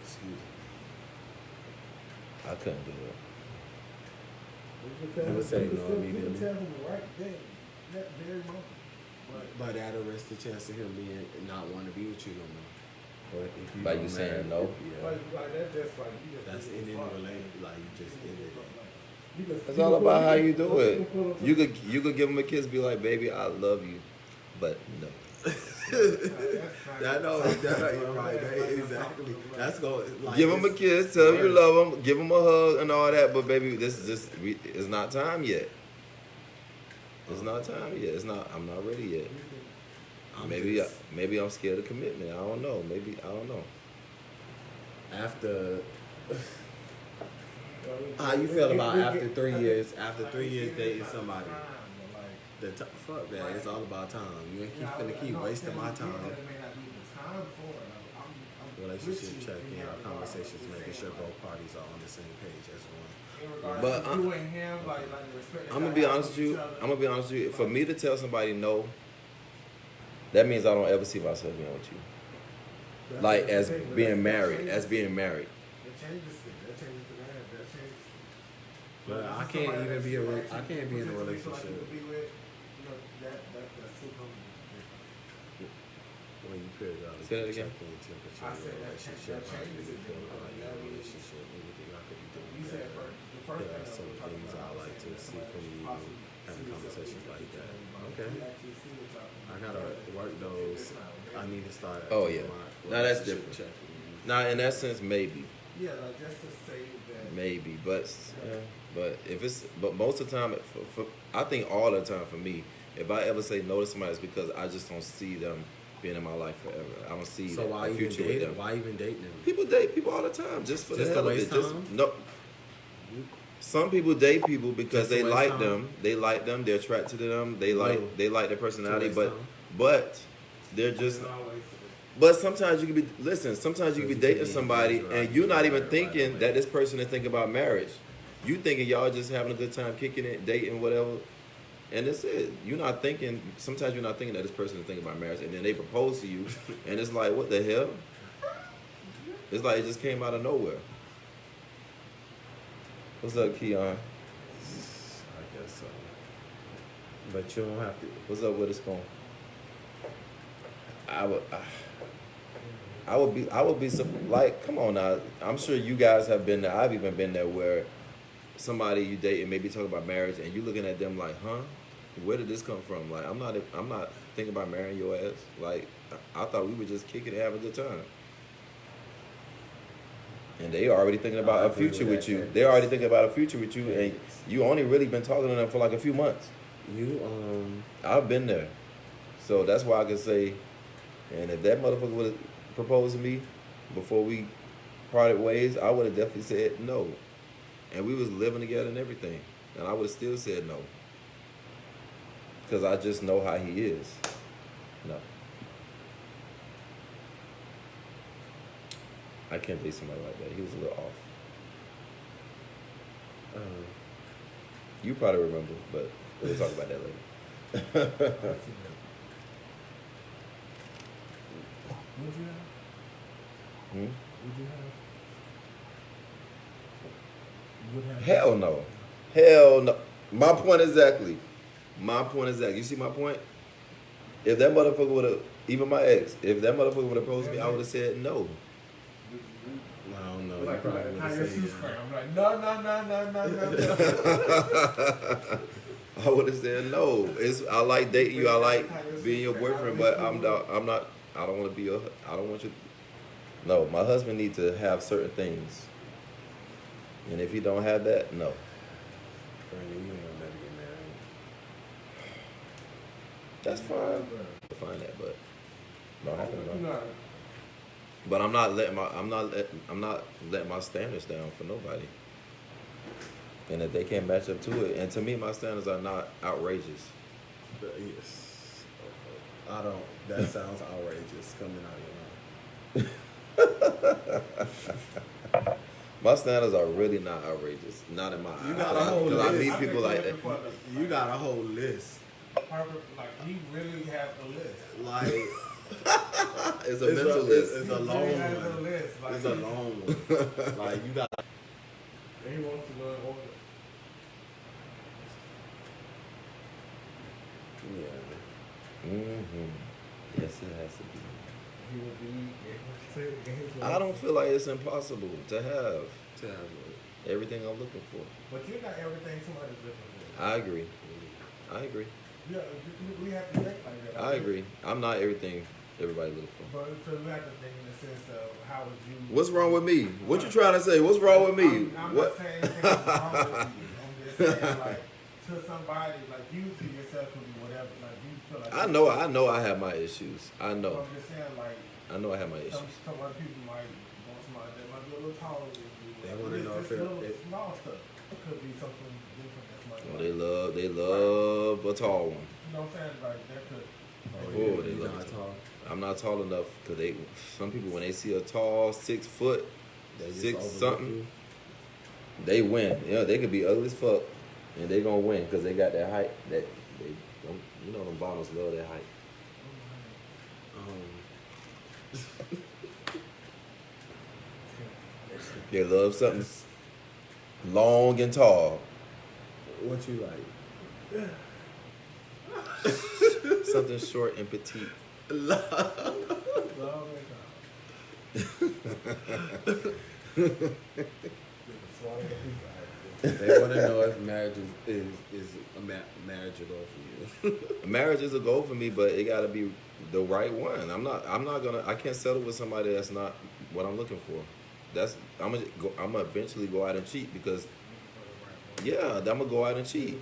Excuse me. I couldn't do it. You would say no immediately. Tell him the right thing that very moment. But that'll risk the chance of him being not wanting to be with you no more. Or if you By you saying no? Yeah. That's ending the relationship. Like, you just ended it. It's all about how you do it. You could give him a kiss, be like, baby, I love you, but no. You're right. Exactly. That's going. Like, give him a kiss, tell him you love him, give him a hug and all that. But baby, it's not time yet. It's not time yet. I'm not ready yet. Maybe I'm scared of commitment. I don't know. I don't know. After. How you feel about after 3 years? After 3 years dating somebody. Fuck that. It's all about time. You ain't keep wasting my time. Relationship check-in, our conversations, making sure both parties are on the same page as one. But I'm gonna be honest with you. For me to tell somebody no, that means I don't ever see myself being with you. Like as being married. That changes things. But I can't even be I can't be in a relationship. When you periodically Say that again? check in temperature I in said your that relationship, how do changes you it feel because about that your was- relationship? Anything I could be doing You said better? the first There thing are some things I like to see from you, having conversations like that. Okay. I gotta work those. I need to start. Oh, yeah. my Now, that's relationship different. checking. Now, in that sense, maybe. Yeah, like just to say that. Maybe, but if it's most of the time, I think all the time for me, if I ever say no to somebody, it's because I just don't see them being in my life forever. I don't see So why a even future with date them. them? Why even date them? People date people all the time just for Just the to hell of waste it. Just time? no. Some people date people because Just to they waste like time? them. They like them. They're attracted to them. They like No. their personality, waste but time? but they're just. But sometimes you can be sometimes you can be dating somebody and you're not even thinking that this person is thinking about marriage. You thinking y'all just having a good time, kicking it, dating, whatever. And that's it. You're not thinking. Sometimes you're not thinking that this person is thinking about marriage, and then they propose to you, and it's like, what the hell? It's like it just came out of nowhere. What's up, Keon? I guess so. But you don't have to. What's up with a spoon? I would be like, come on now. I'm sure you guys have been there. I've even been there where somebody you date and maybe talk about marriage, and you looking at them like, huh? Where did this come from? Like, I'm not thinking about marrying your ass. Like, I thought we were just kicking it, having a good time. And they already thinking about a future with you. They're already thinking about a future with you, and you only really been talking to them for like a few months. I've been there, so that's why I can say. And if that motherfucker would have proposed to me before we parted ways, I would have definitely said no. And we was living together and everything, and I would have still said no. Because I just know how he is. No. I can't date somebody like that. He was a little off. You probably remember, but we'll talk about that later. Would you have? Hmm? Would you have? You would have? Hell no. Hell no. My point exactly. You see my point? If that motherfucker would have, even my ex, if that motherfucker would have approached me, I would have said no. I don't know. Like, You probably would how have your said shoes yeah. cramp. I'm like, no. I would have said no. I like dating you. I like being your boyfriend, but I don't want to be your. I don't want you. No, my husband needs to have certain things, and if he don't have that, no. Brandon, you ain't gonna never get married. That's fine. Find that, but don't happen. Bro. No. But I'm not letting my standards down for nobody. And if they can't match up to it, and to me, my standards are not outrageous. But yes. I don't. That sounds outrageous coming out of your mouth. My standards are really not outrageous. Not in my eyes. You got a whole Because I list. meet people like that. You got a whole list. Perfect. Like, he really has a list. Like It's a mental list. It's a He long really has a one. list. Like, It's a long one. Like you got. he wants to go in order. Yeah. Mm-hmm. Yes, it has to be. He would be in his list. I don't feel like it's impossible to have To have everything I'm looking for. But you're not everything somebody's looking for. I agree. Yeah, we have to think like that. I agree. I'm not everything everybody looking for. But so we have to think in the sense of how would you. What's wrong with me? What you trying to say? What's wrong with me? I'm What? not saying anything wrong with you. I'm just saying like to somebody like you to yourself could be whatever. Like you feel like. I know I have my issues. I So know. I'm just saying like I know I have my issues. some other people might want somebody that might be a little taller than you. They wanna know if it- small stuff. It could be something different that's like. Oh, they love a tall one. You know what I'm saying? Like that could. Oh, they you love not it. tall. I'm not tall enough because some people when they see a tall 6 foot, They just 6 overlook something, you. they win. Yeah, they could be ugly as fuck, and they gonna win because they got that height. That they, you know, them bottles love that height. They love something long and tall, What you like? something short and petite. They want to know if marriage is a marriage a goal for you. Marriage is a goal for me, but it got to be the right one. I can't settle with somebody that's not what I'm looking for. I'm gonna eventually go out and cheat because, yeah, I'm gonna go out and cheat.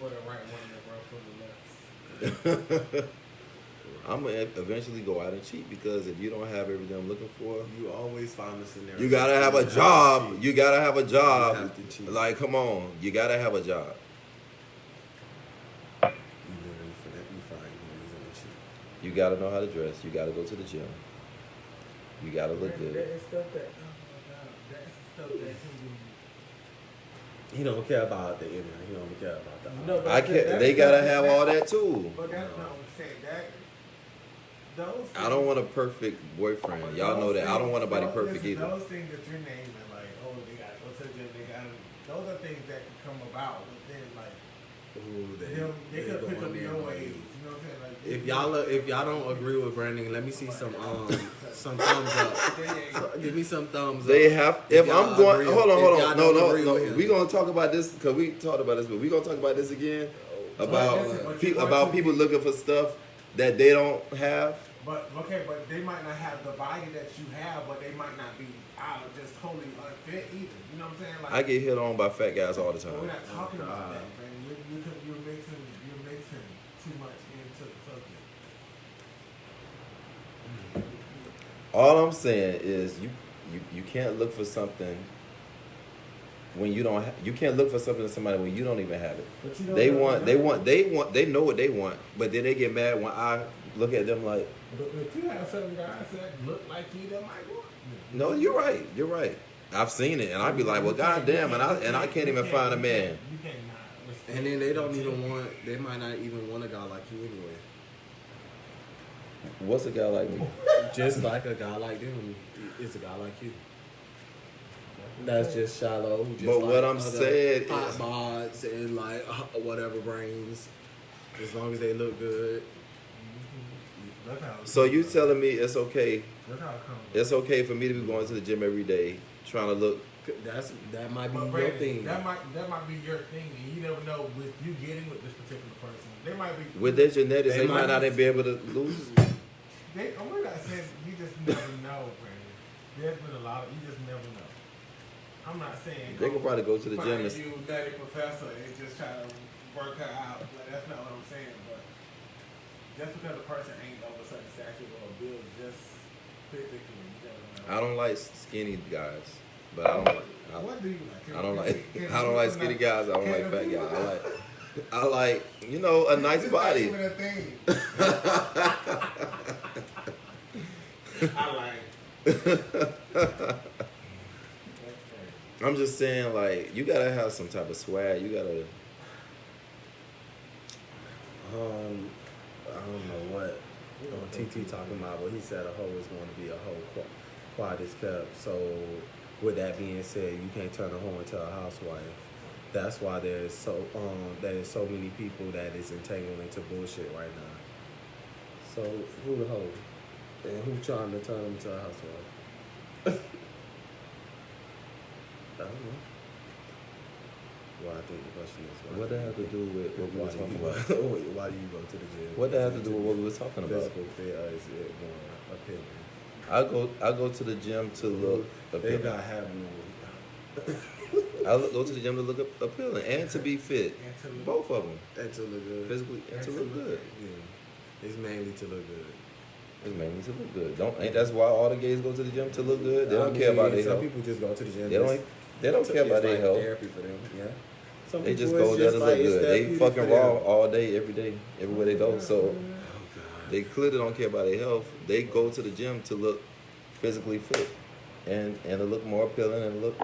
I'm gonna eventually go out and cheat because if you don't have everything I'm looking for, You always find a scenario. you gotta have a job. You gotta have a You job. have to cheat. Like, come on, you gotta have a job. You literally find reason to cheat. You gotta know how to dress. You gotta go to the gym. You gotta look good. That is stuff that, that's stuff that He don't care about the image. He don't care about the. No, but I can't. They gotta have all that too. But that's not what I'm saying. Those I don't want a perfect boyfriend. Y'all know that. I don't want nobody perfect either. Those things that you're naming, like, oh, they gotta go to the gym, those are things that can come about within, like, they could pick up your ways. You know what I'm saying? Like, If y'all don't agree with Brandon, let me see some thumbs up. So, give me some thumbs They up. have. If y'all I'm going, agree- hold if on. y'all don't agree No. with him. We gonna talk about this because we talked about this, but we gonna talk about this again about But people looking for stuff that they don't have. But they might not have the body that you have, but they might not be just totally unfit either. You know what I'm saying? Like, I get hit on by fat guys all the but we're time. not talking about that, man. You're mixing too much into the subject. All I'm saying is you can't look for something when you don't. You can't look for something in somebody when you don't even have it. But you don't They know want. They know what they want, but then they get mad when I look at them like. But you have certain guys that look like you that might want. No, you're right. You're right. I've seen it, and I'd be like, well, goddamn, and I can't even find a man. You cannot. And then they don't even want. They might not even want a guy like you anyway. What's a guy like me? Just like a guy like them is a guy like you. That's just shallow. Just But like what I'm other saying hot is- bods and like whatever brains, as long as they look good. So you telling me it's okay? Look how it comes. It's okay for me to be going to the gym every day, trying to look. That might be But your Brandon, thing. that might be your thing, and you never know with you getting with this particular person. They might be With their genetics, They they might might not be able to lose. we're not saying you just never know, Brandon. There's been a lot of you just never know. I'm not saying They could probably go to the gym find and you nutty professor and just try to work her out. Like, that's not what I'm saying. But just because a person ain't of a certain stature or build, just physically, you never know. I don't like skinny guys, but I don't. What do you like? I don't like. I don't like skinny guys. I don't like fat guys. I like. You know, a nice It's body. not even a thing. I like. I'm just saying, like, you gotta have some type of swag. You gotta. I don't know what TT talking about, but he said a hoe is going to be a hoe quiet as kept. So with that being said, you can't turn a hoe into a housewife. That's why there's so many people that is entangled into bullshit right now. So who the hoe? And who trying to turn them into a housewife? I don't know. Well, I think the question is What that have to do with what we were talking about? Why do you go to the gym? What that have to do with what we were talking about? Physical fit, or is it more opinion? I go to the gym to look They appealing. not having no. Go to the gym to look appealing and to be fit. Both of them, And to look good. physically and to look good. Yeah. It's mainly to look good. It's mainly to look good. Ain't that's why all the gays go to the gym to look good? They don't care about their Some health. people just go to the gym. They don't care about their like health. Therapy for them. Yeah. Some They people just it's go there to like look it's good. They therapeutic fucking for raw them. all day, every day, everywhere they go. So Oh God. they clearly don't care about their health. They go to the gym to look physically fit and to look more appealing and look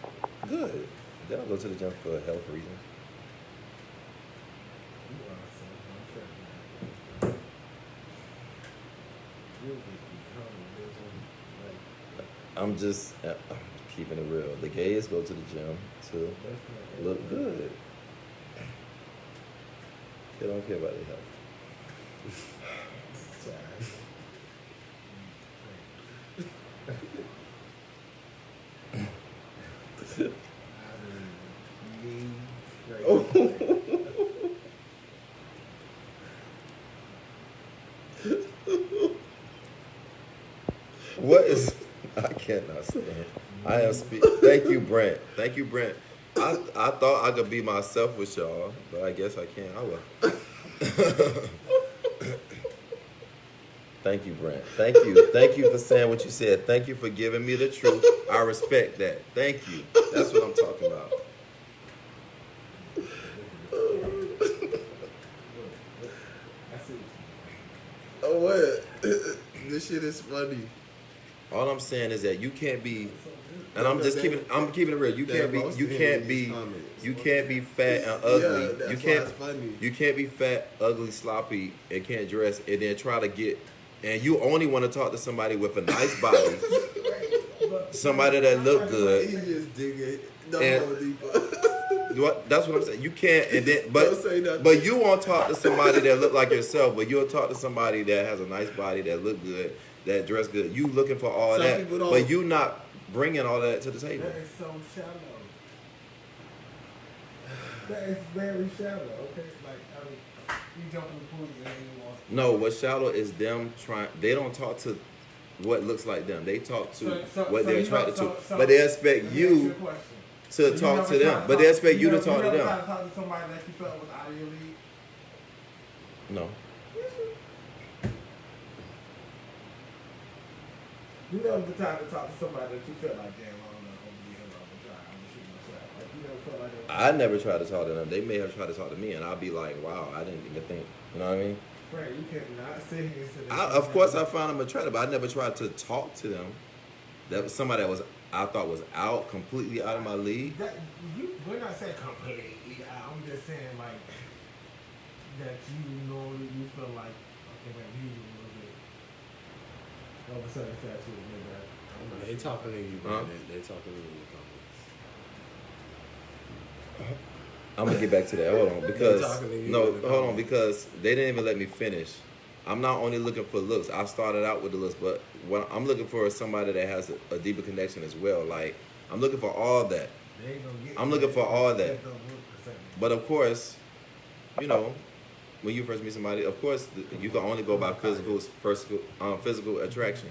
good. They don't go to the gym for health reasons. I'm just keeping it real. The gays go to the gym to look good. They don't care about their health. What is? I cannot stand. I am speak. Thank you, Brent. Thank you, Brent. I thought I could be myself with y'all, but I guess I can't. I will. Thank you, Brent. Thank you. Thank you for saying what you said. Thank you for giving me the truth. I respect that. Thank you. That's what I'm talking about. Oh, what? This shit is funny. All I'm saying is that you can't be, and I'm keeping it real. You can't be fat and ugly. You can't be fat, ugly, sloppy, and can't dress, and then try to get, and you only want to talk to somebody with a nice body, somebody that look good. He just digging That's what I'm saying. You can't, and then, but you won't talk to somebody that look like yourself, but you'll talk to somebody that has a nice body, that look good, that dress good. You looking for all that, but you not bringing all that to the table. That is so shallow. That is very shallow. Okay, like I mean, you jump in the pool and you want. No, what's shallow is them trying. They don't talk to what looks like them. They talk to what they're attracted to. But they expect you to talk to them. But they expect you to talk to them. You never talk to somebody that you felt was out of your league? No. You never tried to talk to somebody that you felt like, damn, I don't know, I'm gonna try. I'm gonna shoot myself. Like, you never felt like that? I never tried to talk to them. They may have tried to talk to me, and I'll be like, wow, I didn't even think. You know what I mean? Frank, you cannot sit here and say that. Of course, I found them attractive, but I never tried to talk to them. That was somebody that I thought was completely out of my league. We're not saying completely out. I'm just saying, like, that you feel like, okay, man, you a little bit. All of a sudden, that's what They talking to you, man. They talking to you in the comments. I'm gonna get back to that. Hold on, because they didn't even let me finish. I'm not only looking for looks. I started out with the looks, but what I'm looking for is somebody that has a deeper connection as well. Like, I'm looking for all that. I'm looking for all that. But of course, you know, when you first meet somebody, of course, you can only go by physical attraction.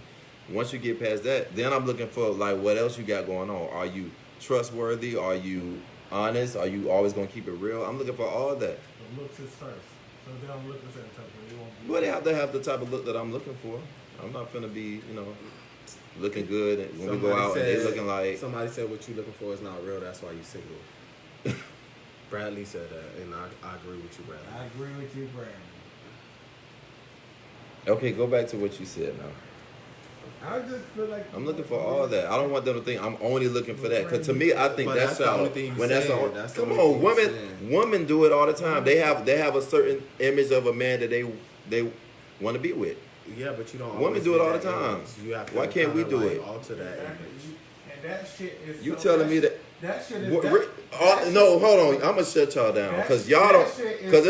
Once you get past that, then I'm looking for, like, what else you got going on. Are you trustworthy? Are you honest? Are you always gonna keep it real? I'm looking for all that. The looks is first. So they don't look the same type of Well, they have to have the type of look that I'm looking for. I'm not finna be, looking good and when we go out and they looking like. Somebody said what you looking for is not real. That's why you single. Bradley said that, and I agree with you, Bradley. I agree with you, Bradley. Okay, go back to what you said now. I just feel like I'm looking for all that. I don't want them to think I'm only looking for that. Because to me, I think that's the only thing you saying. Come on, women do it all the time. They have a certain image of a man that they want to be with. Yeah, but you don't. Women do it all the time. Why can't we do it? Alter that image. And that shit is. You telling me that? That shit is. No, hold on. I'm gonna shut y'all down because y'all don't. Because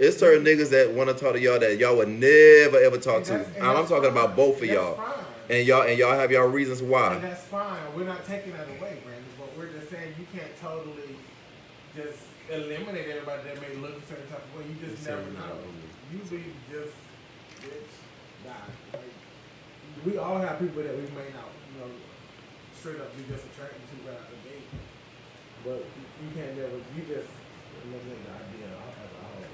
it's certain niggas that want to talk to y'all that y'all would never ever talk to. And I'm talking about both of y'all. And y'all have y'all reasons why. And that's fine. We're not taking that away, Brandon. But we're just saying you can't totally just eliminate everybody that may look a certain type of way. You just never know. You be just bitch. Nah. Like, we all have people that we may not, straight up be just attracted to right out the gate. But you can't never. You just eliminate the idea as a whole.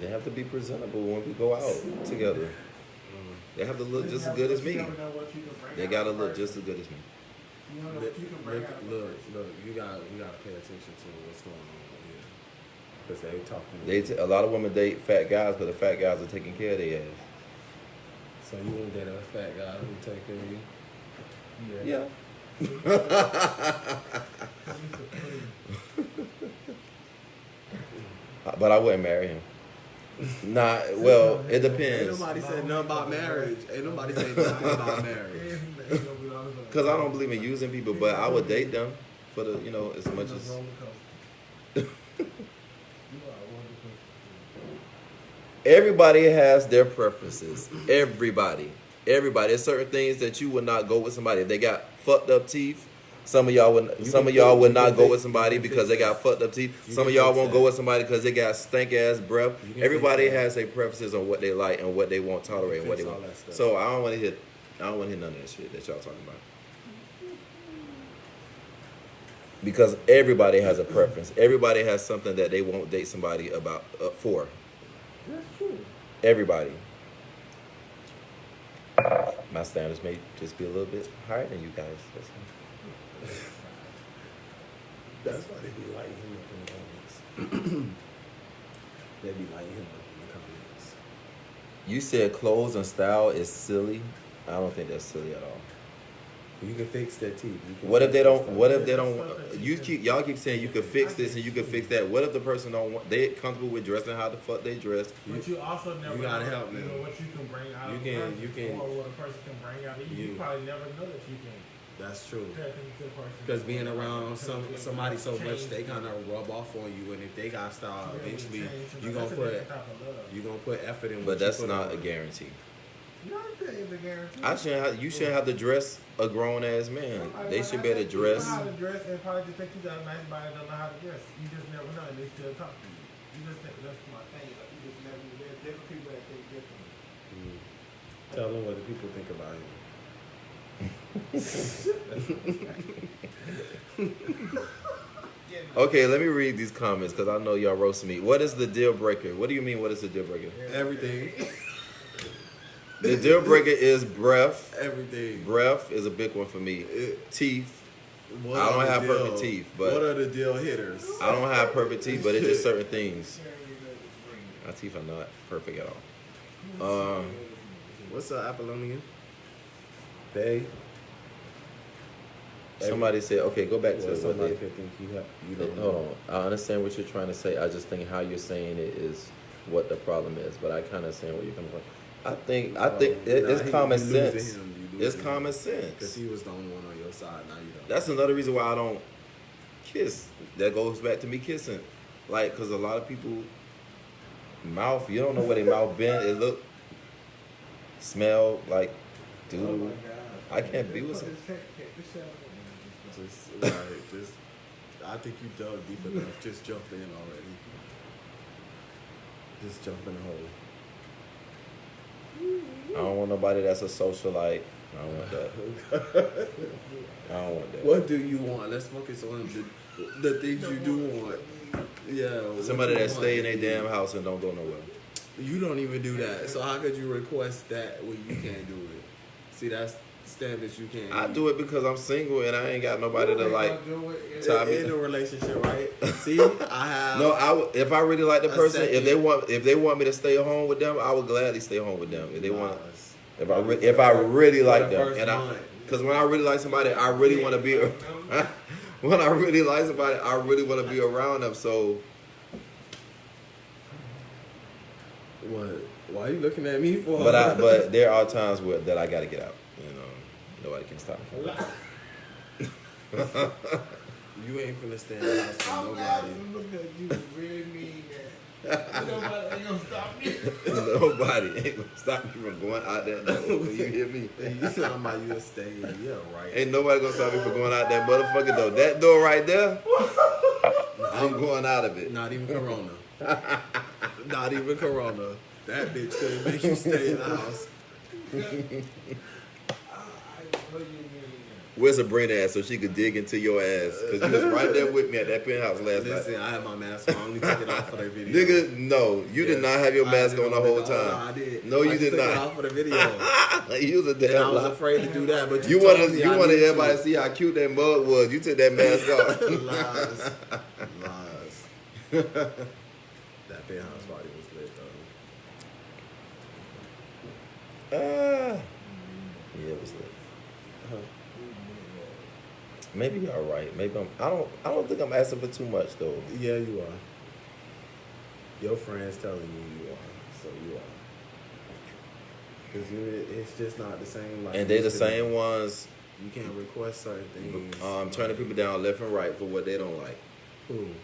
They have to be presentable when we go out together. They have to look just as good as me. They gotta look just as good as me. Look, you gotta pay attention to what's going on here. Because they talking. A lot of women date fat guys, but the fat guys are taking care of their ass. So you wouldn't date a fat guy who take care of you? Yeah. But I wouldn't marry him. Nah, well, it depends. Ain't nobody said nothing about marriage. Ain't nobody said nothing about marriage. Because I don't believe in using people, but I would date them for the, as much as. Everybody has their preferences. Everybody. Everybody. There's certain things that you would not go with somebody. If they got fucked up teeth, some of y'all would not go with somebody because they got fucked up teeth. Some of y'all won't go with somebody because they got stank ass breath. Everybody has their preferences on what they like and what they won't tolerate and what they want. So I don't want to hear none of that shit that y'all talking about. Because everybody has a preference. Everybody has something that they won't date somebody about for. That's true. Everybody. My standards may just be a little bit higher than you guys. That's why they be lighting him up in the comments. They be lighting him up in the comments. You said clothes and style is silly. I don't think that's silly at all. You can fix that teeth. What if they don't? What if they don't? Y'all keep saying you could fix this and you could fix that. What if the person don't want? They comfortable with dressing how the fuck they dress. But you also never gotta help them. You know what you can bring out. You can. Or what a person can bring out. You probably never know that you can. That's true. Because being around somebody so much, they kind of rub off on you, and if they got style, eventually you gonna put effort in. But that's not a guarantee. You shouldn't have to dress a grown ass man. They should be able to dress. Know how to dress and probably just think you got a nice body, don't know how to dress. You just never know, and they still talk to you. You just think that's my thing. Like, you just never. There's different people that think differently. Tell them what the people think about you. Okay, let me read these comments because I know y'all roasting me. What is the deal breaker? What do you mean? What is the deal breaker? Everything. The deal breaker is breath. Everything. Breath is a big one for me. Teeth. I don't have perfect teeth, but what are the deal hitters? I don't have perfect teeth, but it's just certain things. My teeth are not perfect at all. What's up, Apollonia? They. Somebody said, okay, go back to somebody could think you don't. Hold on. I understand what you're trying to say. I just think how you're saying it is what the problem is. But I kind of saying where you're coming from. I think it's common sense. It's common sense. Because he was the only one on your side. Now you don't. That's another reason why I don't kiss. That goes back to me kissing. Like, because a lot of people, mouth, you don't know where their mouth been. It look, smell like doodle. I can't be with some. I think you dug deep enough. Just jump in already. Just jump in the hole. I don't want nobody that's a socialite. I don't want that. I don't want that. What do you want? Let's focus on the things you do want. Yeah. Somebody that stay in their damn house and don't go nowhere. You don't even do that. So how could you request that when you can't do it? See, that's standards you can't. I do it because I'm single and I ain't got nobody to like tie me in a relationship, right? See, I have. No, if I really like the person, if they want me to stay home with them, I would gladly stay home with them. If they want, if I really like them, and because when I really like somebody, I really want to be. When I really like somebody, I really want to be around them. So. What? Why are you looking at me for? But there are times that I got to get out. Nobody can stop me. You ain't finna stay in the house for nobody. You really mean that. Nobody ain't gonna stop me. Nobody ain't gonna stop me from going out that door. You hear me? You talking about you stay? Yeah, right. Ain't nobody gonna stop me from going out that motherfucking door. That door right there, I'm going out of it. Not even Corona. Not even Corona. That bitch couldn't make you stay in the house. Where's Sabrina at so she could dig into your ass? Because you was right there with me at that penthouse last night. Listen, I had my mask on. I only took it off for that video. Nigga, no. You did not have your mask on the whole time. No, I did. No, you did not. I took it off for the video. You was a damn I was afraid to do that, but you wanted everybody to see how cute that mug was. You took that mask off. Lies. That penthouse party was lit, though. Yeah, it was lit. Maybe you're right. Maybe I don't think I'm asking for too much though. Yeah, you are. Your friends telling you are, so you are. Because it's just not the same. Like, and they're the same ones. You can't request certain things. Turning people down left and right for what they don't like. Who?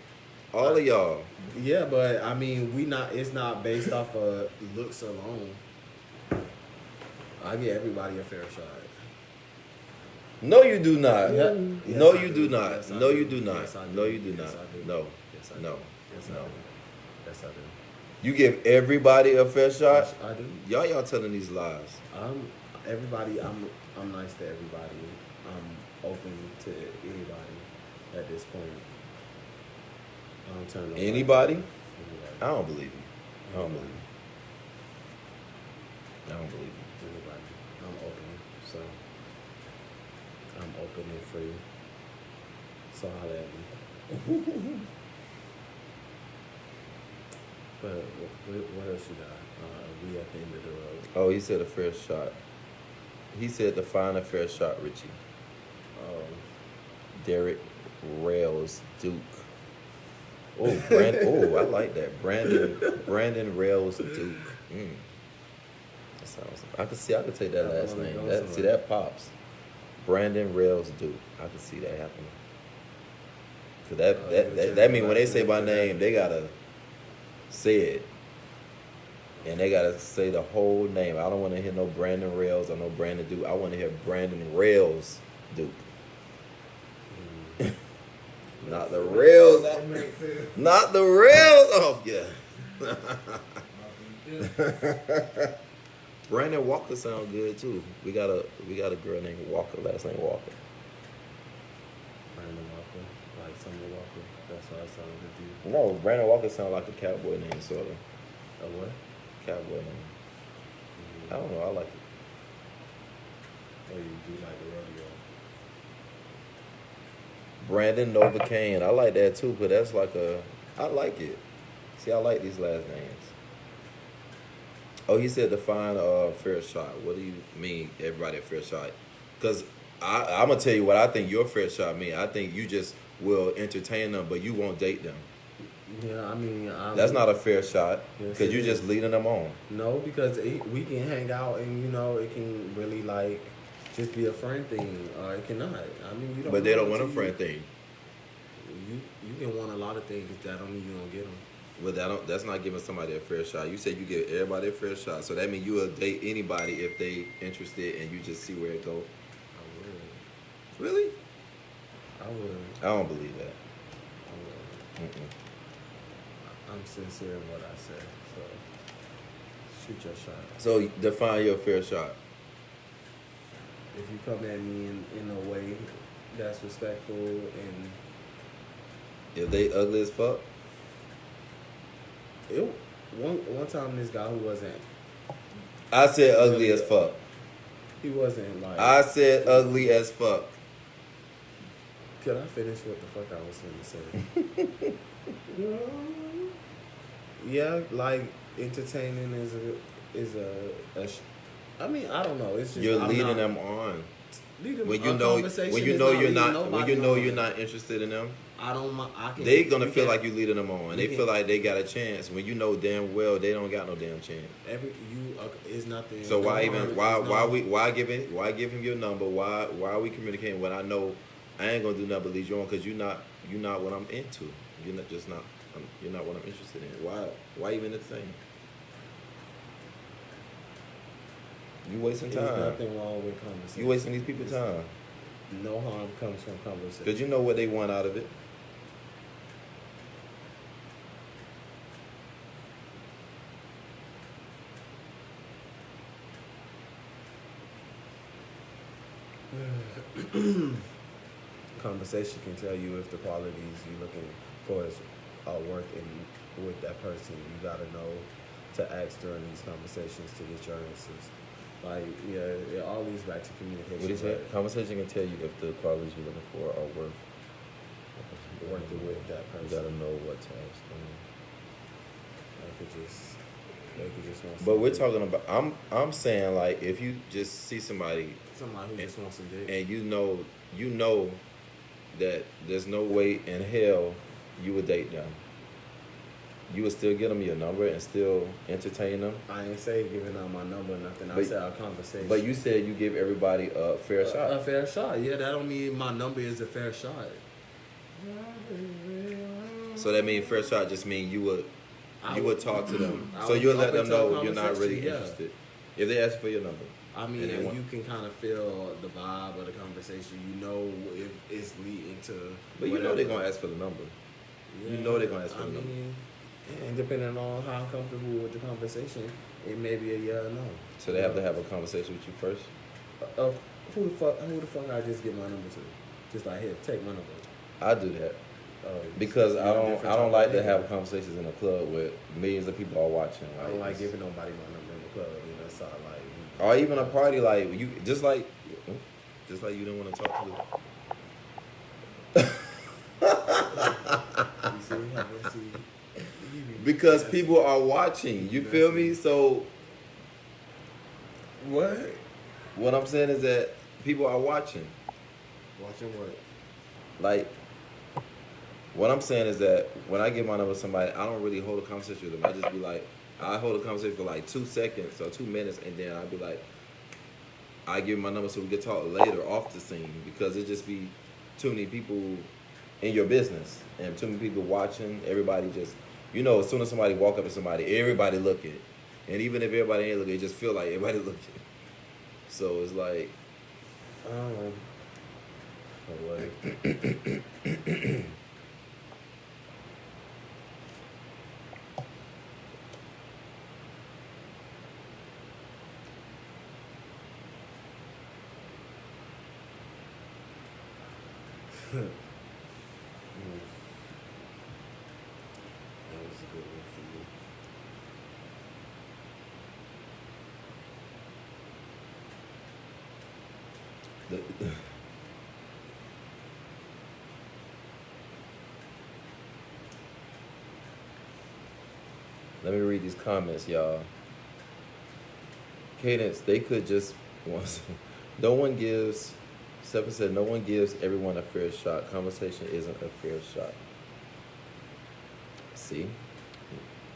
All of y'all. Yeah, but I mean, it's not based off of looks alone. I I give everybody a fair shot. No, you do not. Yeah. No, Yes, I you do not. Yes, I No, you do Yes, not. I No, you do Yes, not. I do. No. Yes, I No. do. Yes, I No. do. Yes, I do. You give everybody a fair shot? Yes, I do. Y'all telling these lies. Everybody. I'm nice to everybody. I'm open to anybody at this point. I don't turn nobody Anybody? down. I don't believe you. I don't believe you. I don't believe you. Anybody. I'm open. So I'm open and free. So holla at me. But what else you got? We at the end of the road. Oh, he said a fair shot. He said to find a fair shot, Ritchy. Derek Rails Duke. Oh, I like that. Brandon Rails Duke. That sounds. I could take that last name. That pops. Brandon Rails Duke. I could see that happening. Cause that mean when they say my name, they gotta say it. And they gotta say the whole name. I don't want to hear no Brandon Rails or no Brandon Duke. I want to hear Brandon Rails Duke. Not the rails off. Not the rails off. Yeah. Brandon Walker sound good too. We got a girl named Walker. Last name Walker. Brandon Walker, like Summer Walker. That's why I sound good to you. No, Brandon Walker sound like a cowboy name, sort of. A what? Cowboy name. I don't know. I like it. Oh, you do like the rodeo. Brandon Novocaine. I like that too, but that's like I like it. See, I like these last names. Oh, he said to find a fair shot. What do you mean, everybody a fair shot? Because I'm going to tell you what I think your fair shot mean. I think you just will entertain them, but you won't date them. Yeah, I mean... That's not a fair shot, because yes, you're just leading them on. No, because we can hang out and, you know, it can really, like, just be a friend thing, or it cannot. I mean, you don't. But they don't want a friend thing. You can want a lot of things, but that don't mean you don't get them. But that's not giving somebody a fair shot. You said you give everybody a fair shot, so that means you will date anybody if they interested, and you just see where it go. I would. Really? I would. I don't believe that. I would. I'm sincere in what I say, so shoot your shot. So define your fair shot. If you come at me in a way that's respectful and If they ugly as fuck? One time this guy who wasn't... I said ugly as fuck. He wasn't like... I said ugly as fuck. Could I finish what the fuck I was going to say? Yeah, like entertaining is a I mean, I don't know. It's just You're leading them on. When you know you're not interested in them. I can. They gonna feel like you leading them on. They feel like they got a chance when you know damn well they don't got no damn chance. Is nothing. So why give him your number? Why are we communicating when I know I ain't gonna do nothing but lead you on because you're not what I'm into. You're not what I'm interested in. Why even entertain? You wasting time. There's nothing wrong with conversation. You wasting these people's time. No harm comes from conversation. Because you know what they want out of it. Conversation can tell you if the qualities you're looking for are worth in with that person. You gotta know to ask during these conversations to get your answers. Like, yeah, it all leads back to communication. What is that? Conversation can tell you if the qualities you're looking for are worth it with that person. You gotta know what to ask them. They could just want. But we're talking about. I'm saying like if you just see somebody who just wants some dick, and you know that there's no way in hell you would date them. You would still get them your number and still entertain them? I ain't say giving out my number or nothing. I said a conversation. But you said you give everybody a fair shot. A fair shot. Yeah, that don't mean my number is a fair shot. So that means fair shot just mean you would talk to them. So you'll let them know you're not really interested. If they ask for your number. I mean, you can kind of feel the vibe of the conversation. You know if it's leading to. But you know they're gonna ask for the number. Yeah, you know they're gonna ask for the number. And depending on how comfortable with the conversation, it may be a yeah or no. So they have to have a conversation with you first. Who the fuck I just get my number to? Just like, here, take my number. I do that. Because I don't like to have conversations in a club where millions of people are watching. Like, I don't like giving nobody my number in the club. You know, so like. Or even a party, like you, just like you didn't want to talk to them. Because people are watching. You feel me? So what I'm saying is that people are watching. Watching what? Like, what I'm saying is that when I give my number to somebody, I don't really hold a conversation with them. I just be like, I hold a conversation for like 2 seconds or 2 minutes, and then I'll be like, I give my number so we can talk later off the scene, because it just be too many people in your business and too many people watching. Everybody just, you know, as soon as somebody walk up to somebody, everybody looking. And even if everybody ain't looking, it just feel like everybody looking. So it's like, That was a good one for you. Let me read these comments, y'all. Cadence, they could just no one gives. Stephen said, no one gives everyone a fair shot. Conversation isn't a fair shot. See?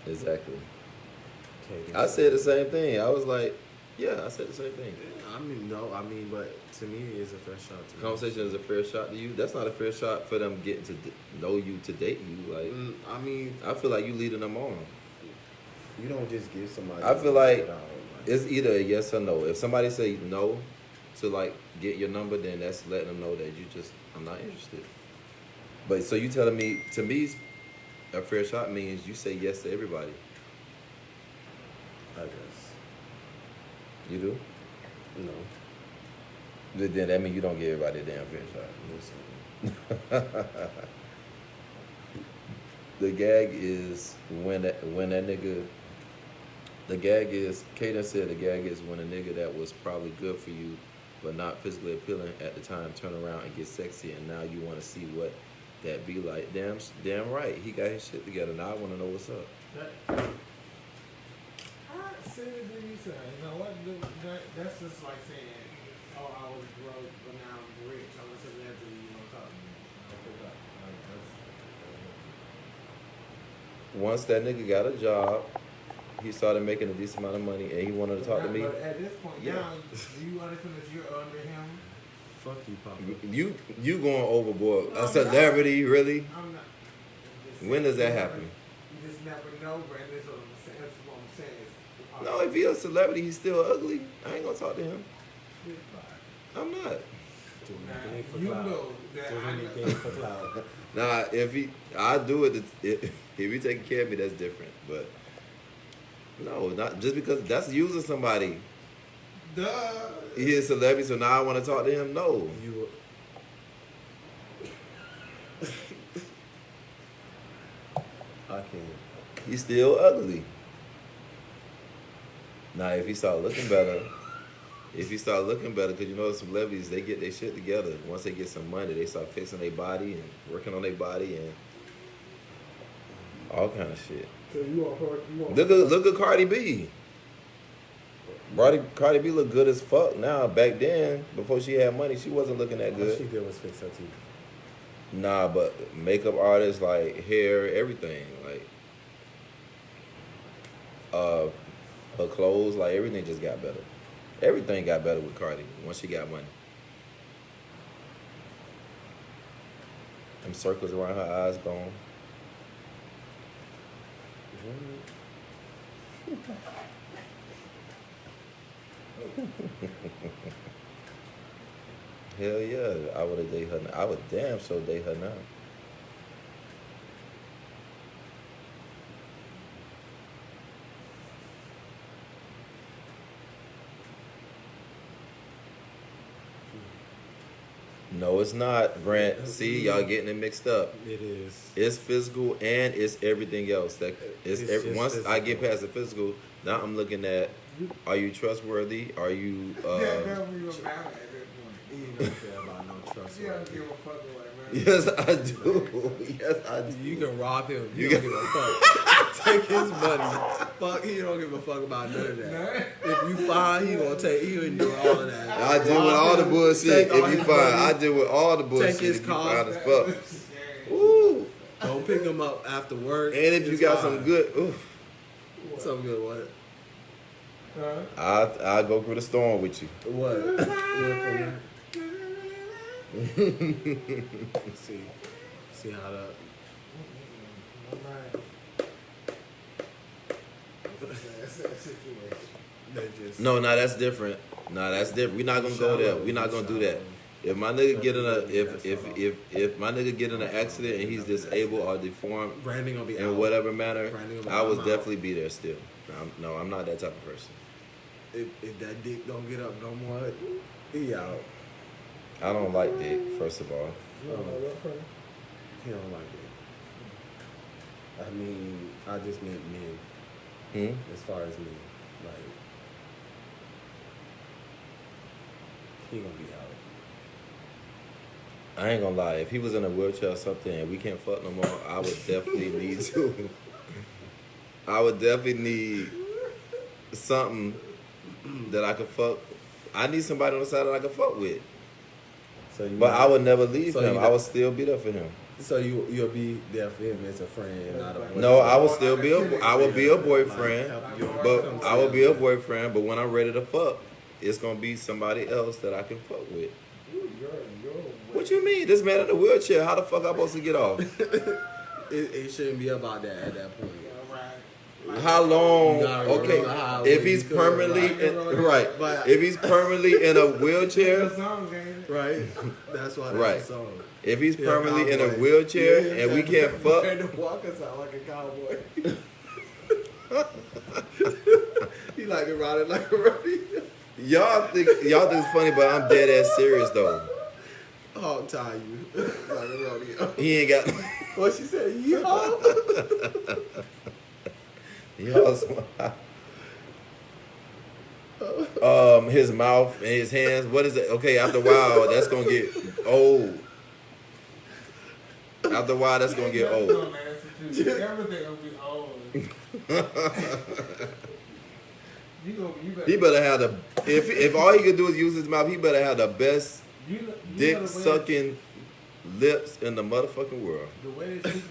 Exactly. Cadence. I said the same thing. I was like, yeah, I said the same thing. But to me, it's a fair shot to me. Conversation is a fair shot to you? That's not a fair shot for them getting to know you, to date you. Like, I feel like you leading them on. You don't just give somebody. I feel like it's either a yes or no. If somebody say no to like get your number, then that's letting them know that I'm not interested. But so you telling me, to me, a fair shot means you say yes to everybody. I guess. You do? No. But then that means you don't give everybody a damn fair shot. The gag is when that nigga. The gag is, Kaden said the gag is when a nigga that was probably good for you but not physically appealing at the time turn around and get sexy, and now you want to see what that be like. Damn right. He got his shit together. Now I want to know what's up. That's just like saying, oh, I was broke, but now I'm rich. I'm a celebrity, you don't talk to me. Once that nigga got a job, he started making a decent amount of money, and he wanted to talk to me. But at this point, now, do you understand that you're under him? Fuck you, Papa. You going overboard. A celebrity, really? I'm not. When does that happen? You just never know, Brandon. That's what I'm saying. No, if he's a celebrity, he's still ugly. I ain't gonna talk to him. I'm not. You know that Nah, I do it. If he taking care of me, that's different. But no, not just because that's using somebody. Duh. He's a celebrity, so now I want to talk to him. No. I can't. He's still ugly. Now, if he start looking better, because you know celebrities, they get their shit together. Once they get some money, they start fixing their body and working on their body and all kind of shit. So you want Look at Cardi B. Cardi B look good as fuck now. Back then, before she had money, she wasn't looking that good. All she did was fix her teeth. Nah, but makeup artists, like hair, everything, like her clothes, like everything just got better. Everything got better with Cardi once she got money. Them circles around her eyes gone. Hell yeah, I would have date her. I would damn sure date her now. No, it's not, Brent. See, y'all getting it mixed up. It is. It's physical and it's everything else. That It's once physical. I get past the physical, now I'm looking at: are you trustworthy? Are you? That don't even matter at that point. You don't care about no trust. You don't give a fuck like, man. Yes, I do. Yes, I do. You can rob him. You don't give a fuck. Take his money. Fuck, he don't give a fuck about none of that. If you find, he gonna take. He gonna do all of that. I deal with all the bullshit. Take all If you his find, money. I deal with all the bullshit. Take his if you car. find as fuck. Ooh. Don't pick him up after work. And if you It's got fine. some good, ooh, Some good what? Huh? I'll go through the storm with you. What? What for see how that. They just No, that's different. That's different. We're not gonna go there. We're not gonna do that. If my nigga get in a if my nigga get in an accident and he's disabled or deformed Brandon gonna be in out. whatever manner, Brandon gonna be I would out. definitely be there still. No, I'm not that type of person. If that dick don't get up no more, he out. I don't like dick, first of all. He don't like it. I mean, I just meant men. Hmm? As far as me, like he gonna be out. I ain't gonna lie. If he was in a wheelchair or something and we can't fuck no more, I would definitely need to. I would definitely need something that I could fuck. I need somebody on the side that I can fuck with. So you But I would never leave So him. you I would still be there for him. So you'll be there for him as a friend, not a boyfriend. No, I would still be I would be a boyfriend, but I would be a boyfriend. boyfriend. But when I'm ready to fuck, it's gonna be somebody else that I can fuck with. What you mean? This man in a wheelchair? How the fuck I supposed to get off? It shouldn't be about that at that point. How long? You gotta Okay, remember how if when he's you feel permanently right, But- if he's permanently in a wheelchair, Right? That's why that's Right. the song. if he's Yeah, permanently in a cowboy. wheelchair Yeah, and we can't fuck, Brandon Walker sound like a cowboy. He like to ride it like a rodeo. y'all think it's funny, but I'm dead ass serious though. Hog tie you like a rodeo. He ain't got. What she said? Yeehaw. His mouth and his hands. What is it? Okay, after a while, that's gonna get old. After a while, that's gonna get old. Everything gonna be old. He better have the. If all he could do is use his mouth, he better have the best dick sucking lips in the motherfucking world The way that you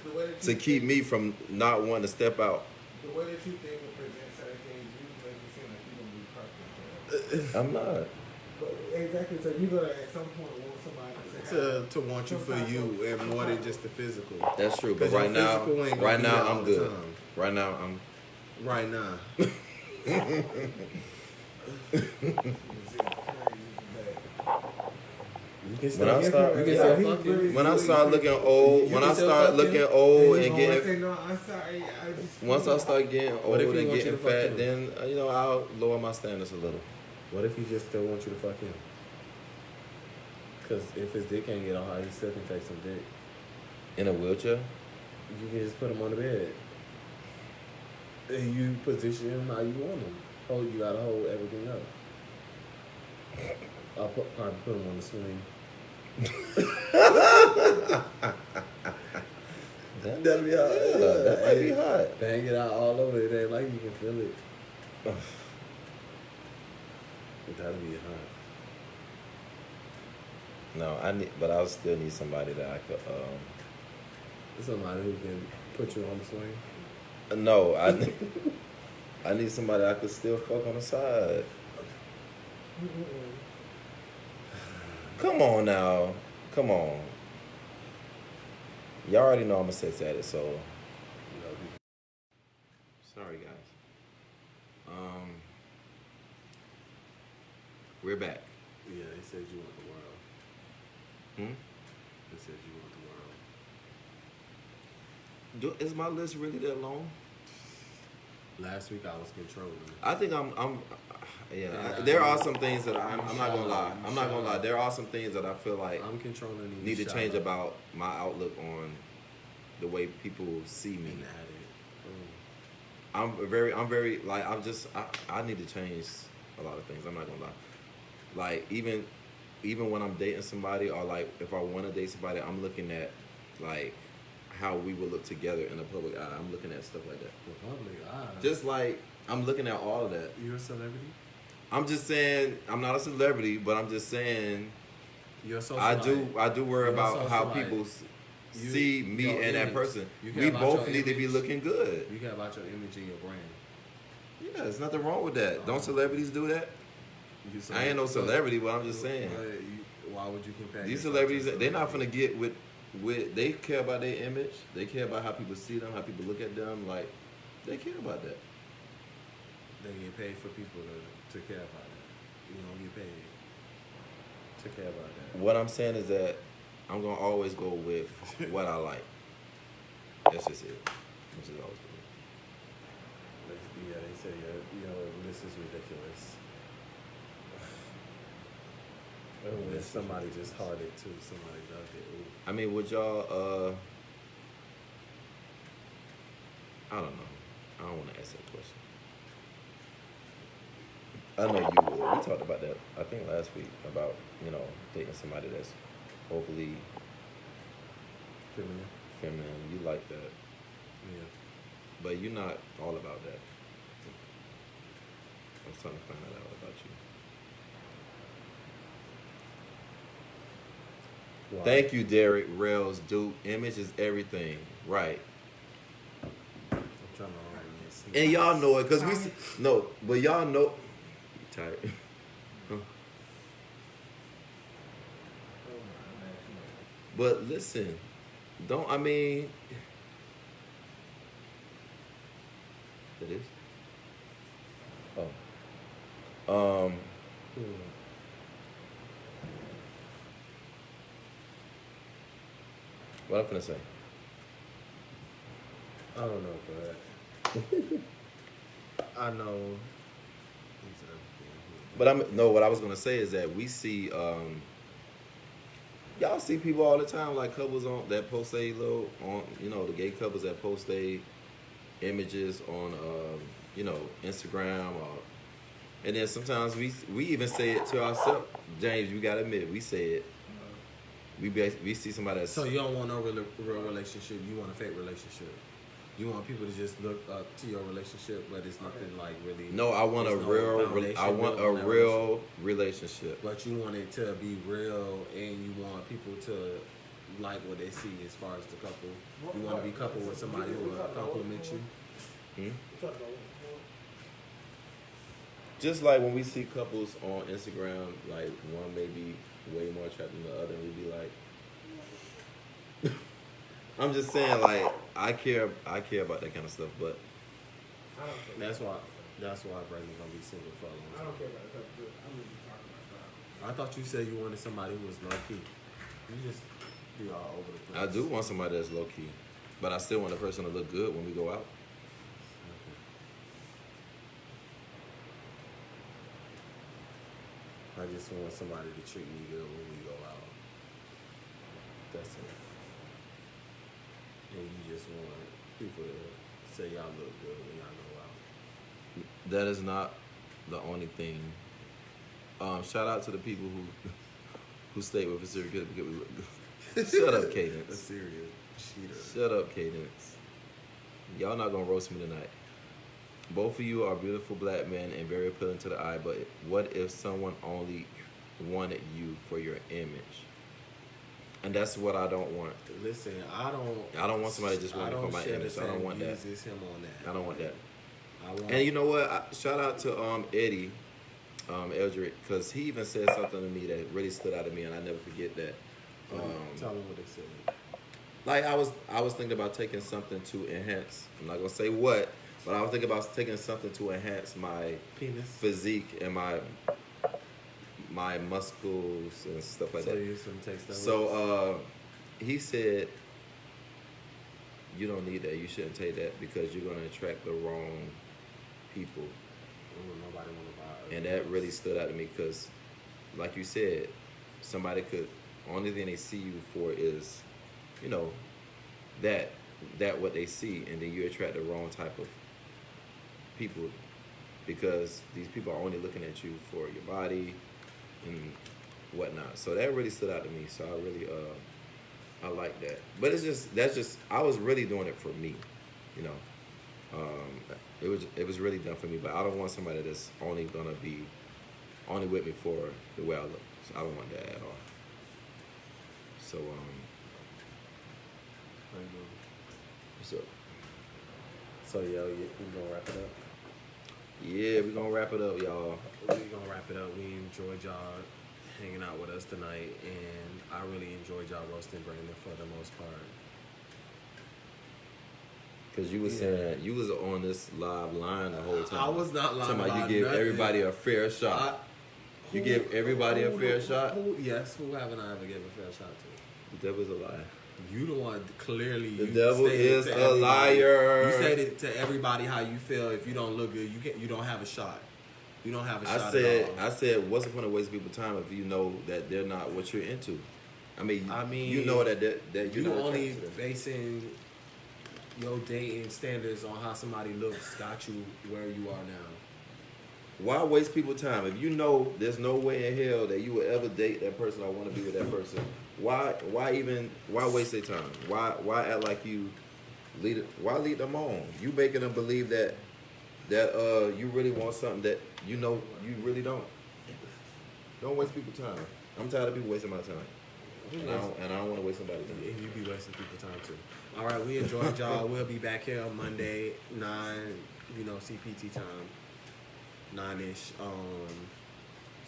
to keep me from not wanting to step out. The way that you think and present certain things, you make it seem like you're gonna be perfect. I'm not. But exactly. So you're gonna at some point want somebody to say, To want you for you and more than just the physical. That's true, but 'Cause your right now, physical ain't gonna be there all I'm the good. time. Right now, I'm. Right now. When I start, You can still fuck him. when I start looking old, You when can I still start fuck looking him? old Then and you gonna getting, say, no, I'm sorry. I just once I start getting old if he and want you getting to fuck fat, him? then I'll lower my standards a little. What if he just still wants you to fuck him? Because if his dick can't get on high, he still can take some dick. In a wheelchair? You can just put him on the bed. And you position him how you want him. You gotta hold everything up. I'll probably put him on the swing. That'd be hot. That might be hot. Bang it out all over. It ain't like you can feel it. That'd be hot. No, but I still need somebody that I could. Somebody who can put you on the swing. No, I need somebody I could still fuck on the side. Come on now, come on. Y'all already know I'm a sex addict, so. Sorry, guys. We're back. Yeah, they said you want the world. They said you want the world. Is my list really that long? Last week I was controlling. I think there are some things that I'm not gonna lie. I'm not gonna lie. There are some things that I feel like I'm controlling. Need to change about my outlook on the way people see me. I need to change a lot of things. I'm not gonna lie. Like even when I'm dating somebody, or like if I want to date somebody, I'm looking at like how we would look together in the public eye. I'm looking at stuff like that. The public eye. Just like I'm looking at all of that. You're a celebrity? I'm just saying I'm not a celebrity, but I'm just saying I do worry about how people see me and that person. We both need to be looking good. You care about your image and your brand. Yeah, there's nothing wrong with that. Don't celebrities do that? I ain't no celebrity, but I'm just saying. Why would you compare? These celebrities, they're not finna get with. They care about their image. They care about how people see them, how people look at them. Like, they care about that. They get paid for people to care about that. You don't get paid to care about that. What I'm saying is that I'm gonna always go with what I like. That's just it. Which is always good. Yeah, they say this is ridiculous. Oh, somebody just hearted too. Somebody dug it. Ooh. I mean, would y'all? I don't know. I don't want to ask that question. I know you would. We talked about that, I think, last week about dating somebody that's overly feminine. You like that, yeah. But you're not all about that. I was trying to find that out about you. Wow. Thank you, Derek Rails. Dude, image is everything, right? I'm trying to and y'all know it because but y'all know. You tired? Huh? But listen, it is. What I'm finna say? I don't know, but I know. But what I was gonna say is that we see, y'all see people all the time, like couples that post the gay couples that post their images on, Instagram, and then sometimes we even say it to ourselves. James, you gotta admit, we say it. We see somebody that's... So you don't want no real relationship. You want a fake relationship. You want people to just look up to your relationship, but it's nothing like really. No, I want a real relationship. But you want it to be real, and you want people to like what they see as far as the couple. You want to be coupled with somebody who will compliment you. Just like when we see couples on Instagram, like one may be way more attractive than the other, and we be like, I'm just saying, like, I care about that kind of stuff, but that's why Brandon gonna be single for a long time. I don't care about that. I'm just talking about that. I thought you said you wanted somebody who was low key. You just be all over the place. I do want somebody that's low key, but I still want the person to look good when we go out. I just want somebody to treat me good when we go out. That's it. And you just want people to say y'all look good when y'all go out. That is not the only thing. Shout out to the people who stayed with us because we look good. Shut up, Cadence. A serious cheater. Shut up, Cadence. Y'all not gonna roast me tonight. Both of you are beautiful black men and very appealing to the eye, but what if someone only wanted you for your image? And that's what I don't want. Listen, I don't want somebody just wanting for my image. I don't want that. Him on that. I don't want that. And you know what? Shout out to Eddie Eldrick, because he even said something to me that really stood out to me, and I never forget that. Tell me what they said. Like I was thinking about taking something to enhance. I'm not gonna say what, but I was thinking about taking something to enhance my penis, physique, and my muscles and stuff like So that. you used some text. So he said, you don't need that. You shouldn't take that because you're gonna attract the wrong people. Nobody want to buy. And that really stood out to me because, like you said, somebody could only thing they see you for is, you know, that what they see, and then you attract the wrong type of people because these people are only looking at you for your body and whatnot. So that really stood out to me. So I really I like that. But that's just I was really doing it for me, you know. It was really done for me. But I don't want somebody that's only gonna be only with me for the way I look. So I don't want that at all. So what's up? So yo, we gonna wrap it up. Yeah, we're gonna wrap it up, y'all. We're gonna wrap it up. We enjoyed y'all hanging out with us tonight, and I really enjoyed y'all roasting Brandon for the most part. Cause you was saying you was on this live line the whole time. I was not live. Talking about you give everybody a fair shot. You give everybody a fair shot. Yes. Who haven't I ever given a fair shot to? The devil's a liar. You the one clearly. The devil is a liar. You said it to everybody how you feel. If you don't look good, you don't have a shot. You don't have a shot at all. I said, what's the point of wasting people's time if you know that they're not what you're into? I mean, you know that you're you not only attracted to them. basing your dating standards on how somebody looks got you where you are now. Why waste people's time if you know there's no way in hell that you would ever date that person or want to be with that person? Why waste their time? Why act like you why lead them on? You making them believe that you really want something that you know you really don't. Don't waste people's time. I'm tired of people wasting my time. And I don't want to waste somebody's time. And you be wasting people's time too. All right, we enjoyed y'all. We'll be back here on Monday, 9, CPT time, 9-ish.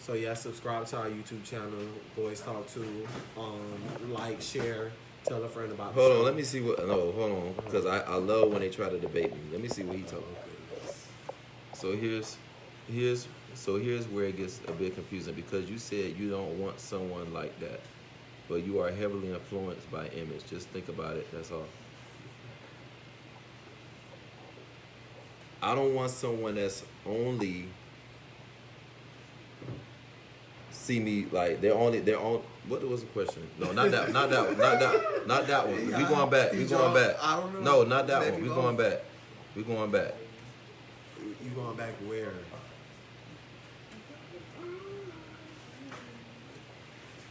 So yeah, subscribe to our YouTube channel, Boyz Talk 2. Like, share, tell a friend about. Hold on, let me see what. No, hold on, because I love when they try to debate me. Let me see what he talking. So here's where it gets a bit confusing because you said you don't want someone like that, but you are heavily influenced by image. Just think about it. That's all. I don't want someone that's only see me like they're on. What was the question? No, not that one. We going back. I don't know. No, not that one. We going back. You going back where?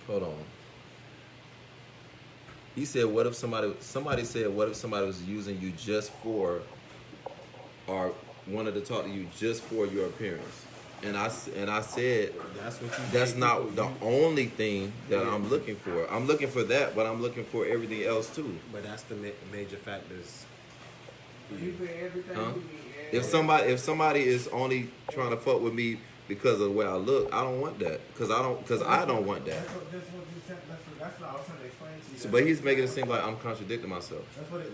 Hold on. He said, "What if somebody said, what if somebody was using you just for, or wanted to talk to you just for your appearance?" And I said, that's not the only thing that I'm looking for. I'm looking for that, but I'm looking for everything else too. But that's the major factors. You say everything. Huh? If somebody is only trying to fuck with me because of the way I look, I don't want that. Because I don't want that. That's what you said. That's what I was trying to explain to you. So, but he's making it seem like I'm contradicting myself. That's what it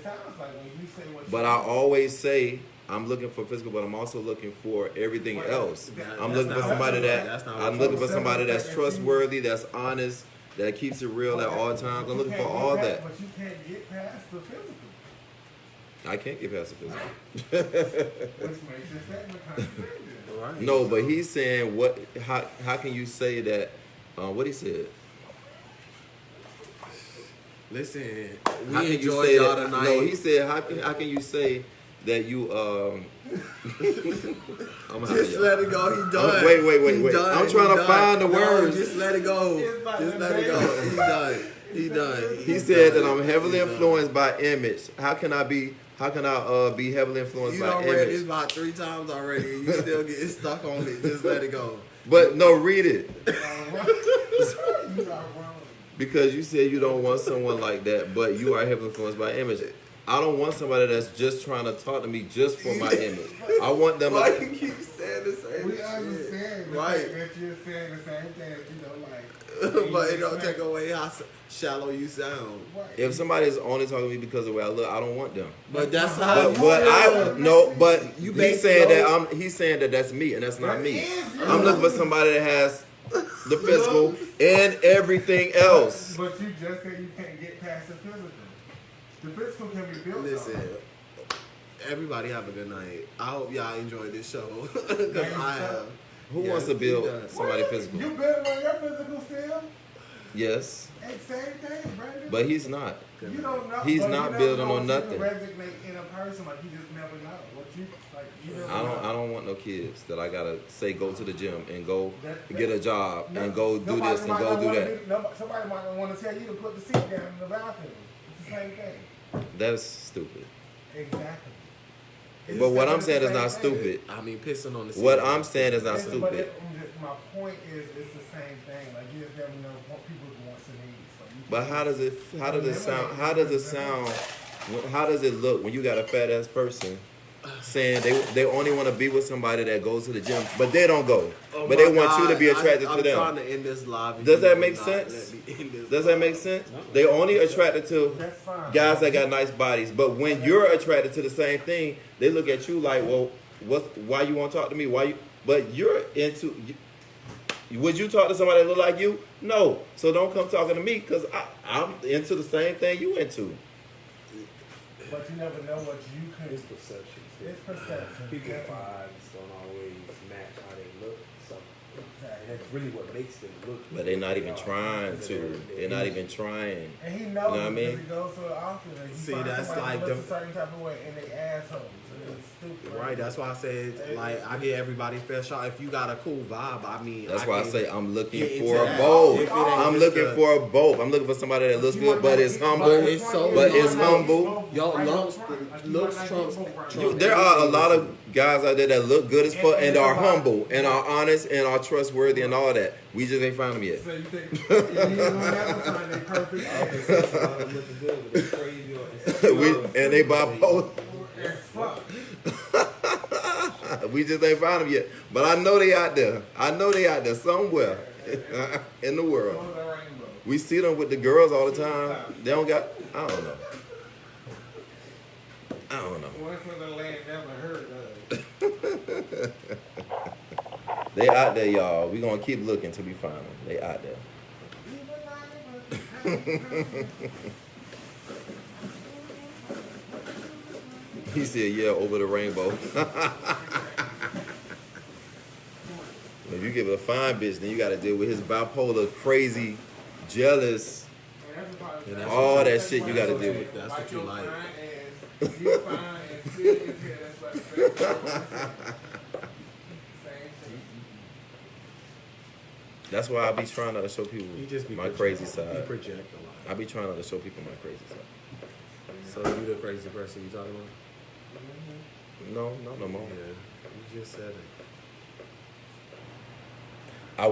sounds like when you say what. But I always say I'm looking for physical, but I'm also looking for everything else. I'm looking for somebody that's trustworthy, that's honest, that keeps it real at all times. I'm looking for all that. But you can't get past the physical. I can't get past the physical. Which makes your statement contradictory. Right. No, but he's saying what? How can you say that? What he said? Listen, How we can you enjoyed say y'all that? tonight. No, he said how can you say that you Just let it go. He done. Wait. I'm trying to find the words. Just let it go. Just let it go. He done. He said that I'm heavily influenced by image. How can I be heavily influenced You by done image? read this about 3 times already. And you still getting stuck on it. Just let it go. But no, read it. You are wrong. Because you said you don't want someone like that, but you are heavily influenced by image. I don't want somebody that's just trying to talk to me just for my image. I want them. Why you keep saying the same We shit? understand the Right. fact that you're saying the same thing, like. But it don't take away how shallow you sound. Right. If somebody's only talking to me because of the way I look, I don't want them. But that's how But You he's base saying those- that he's saying that that's me and that's not That me. is you. I'm looking for somebody that has the physical and everything else. But you just said you can't get past the physical. The physical can be built. Listen, everybody have a good night. I hope y'all enjoyed this show. Because I have. Who Yes, wants to he build does. somebody physical? You building on your physical still? Yes, Hey, same thing, Brandon. but he's not. you don't know. He's but not you never building know on what you nothing. can resonate in a person, like you just never know what you like. You never I know. don't want no kids that I gotta say go to the gym and go That- get a job No, and go do nobody this and might go not do wanna that. Somebody might not want to tell you to put the seat down in the bathroom. It's the same thing. That's stupid. Exactly. But what I'm It's the saying is same not thing. stupid. I mean, pissing on the seat. What I'm saying is not Listen, but stupid. my point is, it's the same thing. Like you just never know what people's wants and needs. So you But how does it sound? How does it sound? How does it look when you got a fat ass person saying they only want to be with somebody that goes to the gym, but they don't go, Oh but they my want you to God, be attracted I'm to them? trying to end this live. Does that You make will not sense? let me end this Does that live. make sense? They only attracted to That's fine. guys that got nice bodies, but when you're attracted to the same thing, they look at you like, well, why you want to talk to me? Why you? But you're into. Would you talk to somebody that look like you? No. So don't come talking to me because I'm into the same thing you into. But you never know what you can. It's perception. It's perception. People Definitely. vibes don't always match how they look. So, and Exactly. that's really what makes them look. But they're not even trying to. They're not even trying. And he knows You know what I mean? because he goes so often. And he See, finds that's somebody like that looks the- a certain type of way, and they assholes. And it's stupid. Right, that's why I said, like, I get everybody fair shot. If you got a cool vibe, I mean, That's why I can say I'm looking get into for that. both. If it ain't I'm just looking a- for both. I'm looking for somebody that looks good, but is humble. But it's so- But it's humble. Yo, looks trumps. There are a lot of guys out there that look good as fuck and are humble and are honest and are trustworthy and all that. We just ain't found them yet. So you think you ain't gonna never find a perfect Opposites are looking good, but they're crazy or And they bipolar. as fuck. We just ain't found them yet. But I know they out there. I know they out there somewhere in the world. Over the rainbow. We see them with the girls all the time. They don't got, I don't know. I don't know. One for the land never heard of. They out there, y'all. We gonna keep looking till we find them. They out there. He said, yeah, over the rainbow. If you give it a fine bitch, then you gotta deal with his bipolar, crazy, jealous, all that shit you gotta deal with. That's what you like. You fine and serious here. That's what That's why I be trying not to show people You just be my project- crazy You side. project a I be trying not to show people my crazy side. lot. So you the crazy person you talking about? No, not no more. Yeah, you just said it.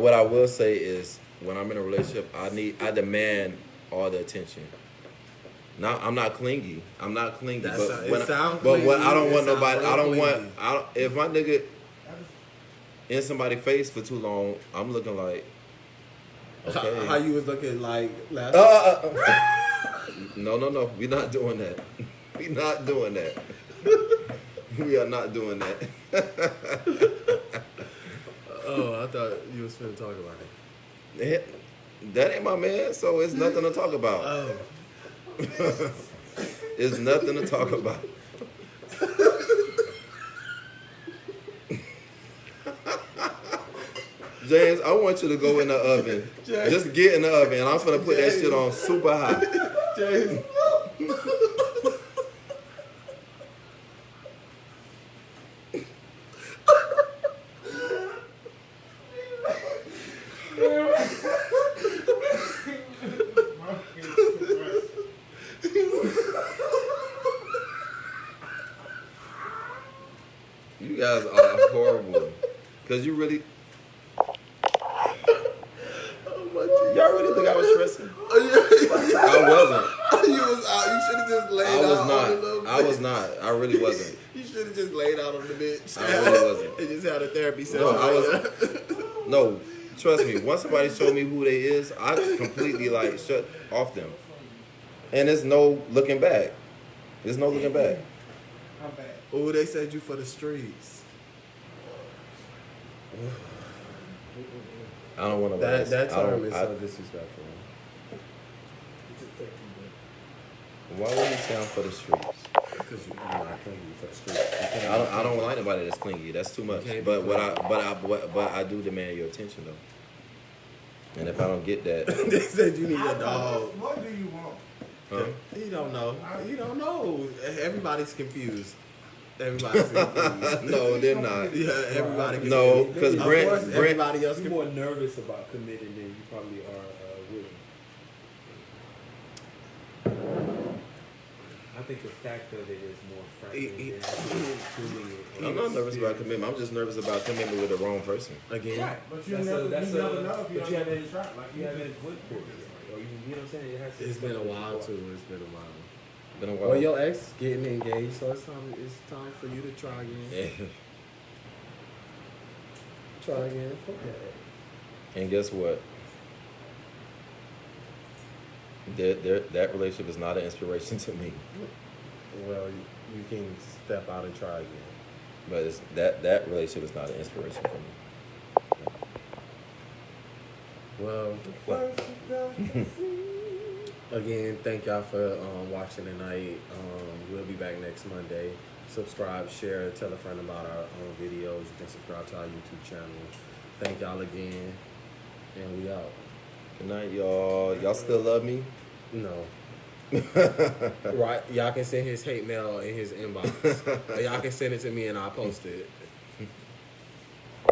What I will say is, when I'm in a relationship, I demand all the attention. Now, I'm not clingy. I'm not clingy. That's But it when sound but what clingy, I don't it want sound nobody. I don't real want. clingy. I don't, if my nigga in somebody's face for too long, I'm looking like. Okay. How you was looking like last No. We not doing that. We not doing that. We are not doing that. Oh, I thought you was finna talk about it. That ain't my man, so it's nothing to talk about. Oh. It's nothing to talk about. James, I want you to go in the oven. James. Just get in the oven, and I'm gonna put that shit on super high. James. You guys are horrible. Cause you really, y'all really think I was stressing? I wasn't. You should have just laid out on the little bitch. I was not. I really wasn't. You should have just laid out on the bitch. I really wasn't. And just had a therapy session. No, I was. No, trust me. Once somebody showed me who they is, I completely like shut off them. And there's no looking back. There's no looking back. I'm bad. Oh, they said you for the streets. I don't want to. That term is so disrespectful. Why would you say I'm for the streets? Because you're not clingy for the streets. I don't like nobody that's clingy. That's too much. But I do demand your attention though. And if I don't get that, they said you need a dog. What do you want? huh? You don't know. You don't know. Everybody's confused. Everybody's confused. No, they're not. Yeah, everybody. No, because Of Brent, course, everybody else You're confused. more nervous about committing than you probably are willing. I think the fact of it is more frightening than actually doing it. I'm not nervous about commitment. I'm just nervous about commitment with the wrong person. Again. Right. But you never know if you but you don't haven't try. Like you haven't went for it. Or you know what I'm saying? It has to It's been a while too. It's been a while. Been a while. Well, your ex getting engaged, so it's time for you to try again. Yeah. Try again. Okay. And guess what? That relationship is not an inspiration to me. Well, you can step out and try again. But it's, that relationship is not an inspiration for me. Well, again, thank y'all for watching tonight. We'll be back next Monday. Subscribe, share, tell a friend about our videos. You can subscribe to our YouTube channel. Thank y'all again, and we out. Good night, y'all. Y'all still love me? No. Right? Y'all can send his hate mail in his inbox. Or y'all can send it to me and I'll post it.